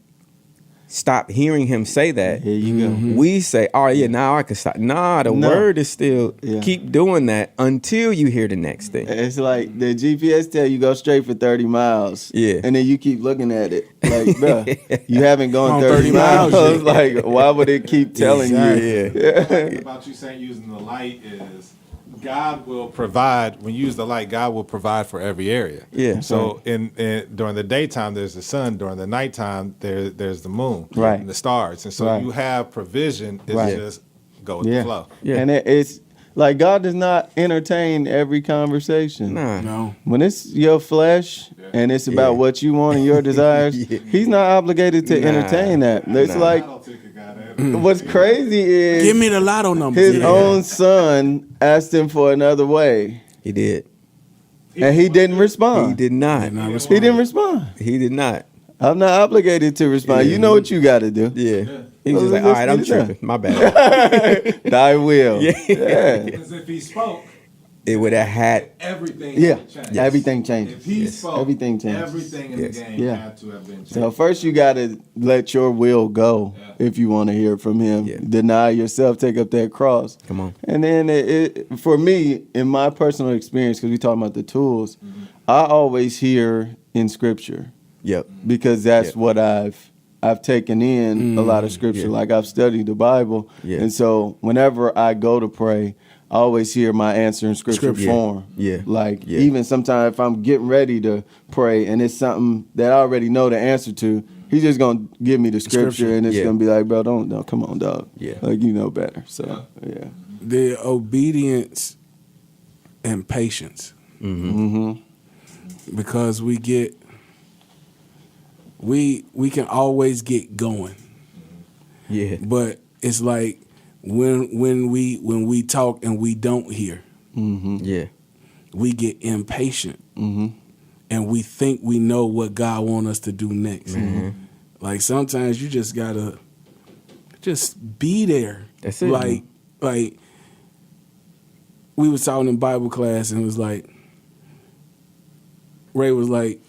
stop hearing him say that, Here you go. we say, oh yeah, now I can stop. Nah, the word is still keep doing that until you hear the next thing. It's like the GPS tell you go straight for 30 miles. Yeah. And then you keep looking at it. Like, bro, you haven't gone 30 miles miles. yet. Like, why would it keep telling you? Yeah. About you saying using the light is God will provide. When you use the light, God will provide for every area. Yeah. So in during the daytime, there's the sun. During the nighttime, there's the moon Right. and the stars. And so Right. you have provision. It's Right. just go with the flow. Yeah. And it's like God does not entertain every conversation. Nah. No. When it's your flesh and it's about what you want and your desires, he's not obligated to entertain that. It's like, what's crazy is Give me the lotto number. his own son asked him for another way, He did. and he didn't respond. He did not. He didn't respond. He did not. I'm not obligated to respond. You know what you got to do. Yeah. He was Well, just like, let's all right, I'm get it done. tripping. My bad. Thy will. Yeah. Because if he spoke, It would have had. everything Yeah. would change. Everything changes. If he spoke, Everything changes. everything in Yes. the game Yeah. had to have been changed. So first you got to let your will go if you want to hear from him. Yeah. Deny yourself, take up that cross. Come on. And then for me, in my personal experience, because we talking about the tools, I always hear in Scripture Yep. because that's what I've taken in a lot of Scripture. Yeah. Like I've studied the Bible, Yeah. and so whenever I go to pray, I always hear my answer in Scripture Yeah. form. Yeah. Like Yeah. even sometimes if I'm getting ready to pray and it's something that I already know the answer to, he's just gonna give me the scripture and it's Yeah. gonna be like, bro, don't come on, dog. Yeah. Like you know better. So yeah. The obedience and patience. Mm-hmm. Because we can always get going. Yeah. But it's like when we talk and we don't hear, Yeah. we get impatient. Mm-hmm. And we think we know what God wants us to do next. Like sometimes you just gotta just be there. That's it, Like we was talking in Bible class and it was like Ray was like,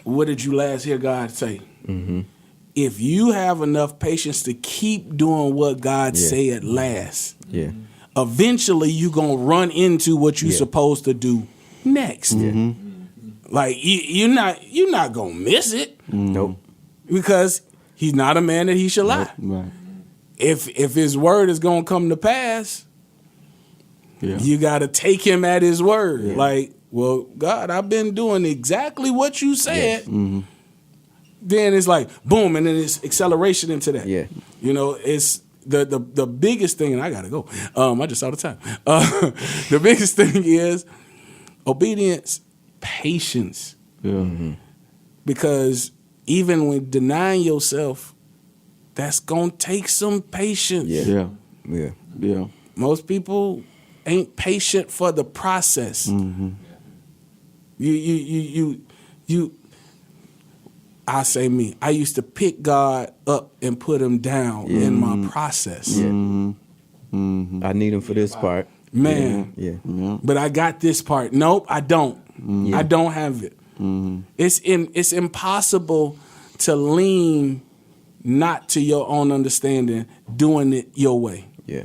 "What did you last hear God say?" Mm-hmm. If you have enough patience to keep doing what God said last, Yeah. eventually you gonna run into what you're supposed to do next. Like you're not gonna miss it Nope. because he's not a man that he should lie. Right. If his word is gonna come to pass, you gotta take him at his word. Like, well, God, I've been doing exactly what you said. Then it's like boom, and then it's acceleration into that. Yeah. You know, it's the biggest thing, and I gotta go. I just saw the time. The biggest thing is obedience, patience. Yeah. Because even when denying yourself, that's gonna take some patience. Yeah. Yeah. Yeah. Yeah. Most people ain't patient for the process. You I say me. I used to pick God up and put him down in my process. I need him for this part. Man. Yeah. But I got this part. Nope, I don't. I don't have it. It's impossible to lean not to your own understanding, doing it your way. Yeah.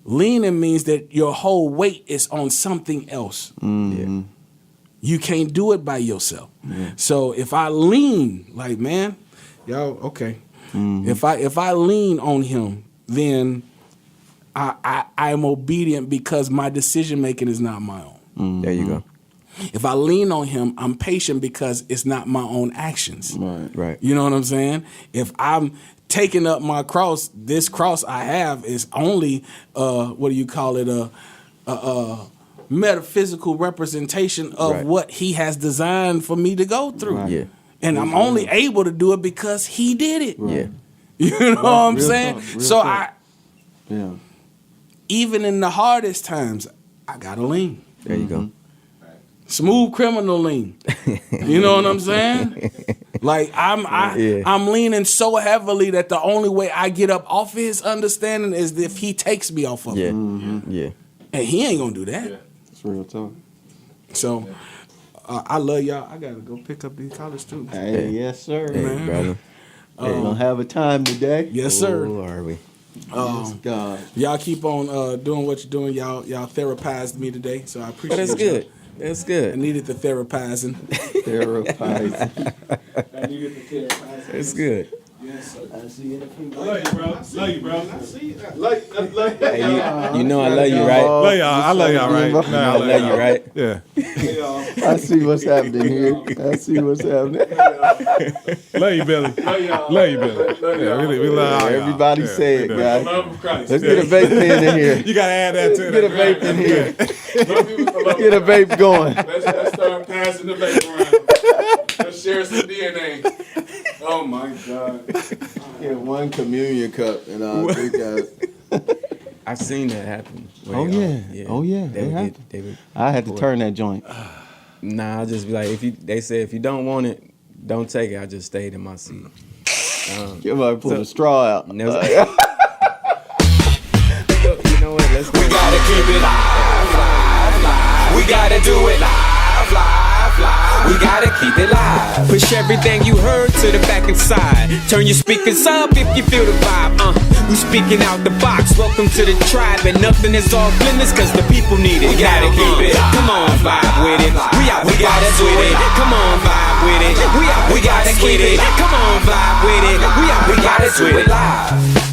Leaning means that your whole weight is on something else. Yeah. You can't do it by yourself. So if I lean, like, man, y'all, okay. If I lean on him, then I am obedient because my decision making is not my own. There you go. If I lean on him, I'm patient because it's not my own actions. Right. You know what I'm saying? If I'm taking up my cross, this cross I have is only what do you call it? A metaphysical representation of what he has designed for me to go through. Right. Yeah. And I'm only able to do it because he did it. Yeah. You know what I'm saying? So Yeah. even in the hardest times, I gotta lean. There you go. Smooth criminal lean. You know what I'm saying? Like I'm leaning so heavily that the only way I get up off of his understanding is if he takes me off of it. Yeah. And he ain't gonna do that. It's real talk. So I love y'all. I gotta go pick up these college students. Hey, yes, sir. Hey, Man. brother. Hey, don't have a time today. Yes, sir. Who are we? Yes, God. Y'all keep on doing what you're doing. Y'all therapized me today, so I appreciate But that's y'all. good. That's I good. needed the therapizing. Therapizing. I needed the therapizing. It's good. Yes, sir. I see it. I love you, bro. Love you, bro. I see you. Love Hey, you know I love you, right? Love y'all. I love y'all, right? No, I love you, right? Yeah. I see what's happening here. I see what's happening. Love you, Billy. Love you, Billy. Yeah, we love all y'all. Everybody Yeah, say we it, do. guys. Love of Christ. Let's get a vape pen in here. You gotta add that to it. Get a vape in here. Let's get a vape going. Let's start passing the vape around. Let's share some DNA. Oh my God. Get one communion cup and I'll drink that. I've seen that happen. Oh, yeah. Oh, yeah. They It would happened. they would, I had to turn that joint. I'll just be like, they say if you don't want it, don't take it. I just stayed in my seat. Somebody pull the straw out. And there's- you know what? Let's go. We gotta keep it live. We gotta do it live. We gotta keep it live. Push everything you heard to the back and side. Turn your speakers up if you feel the vibe. We speaking out the box. Welcome to the tribe, and nothing is off limits cause the people need it. We gotta keep it. Come on, vibe with it. We gotta do it. Come on, vibe with it. We gotta keep it. Come on, vibe with it. We gotta do it live.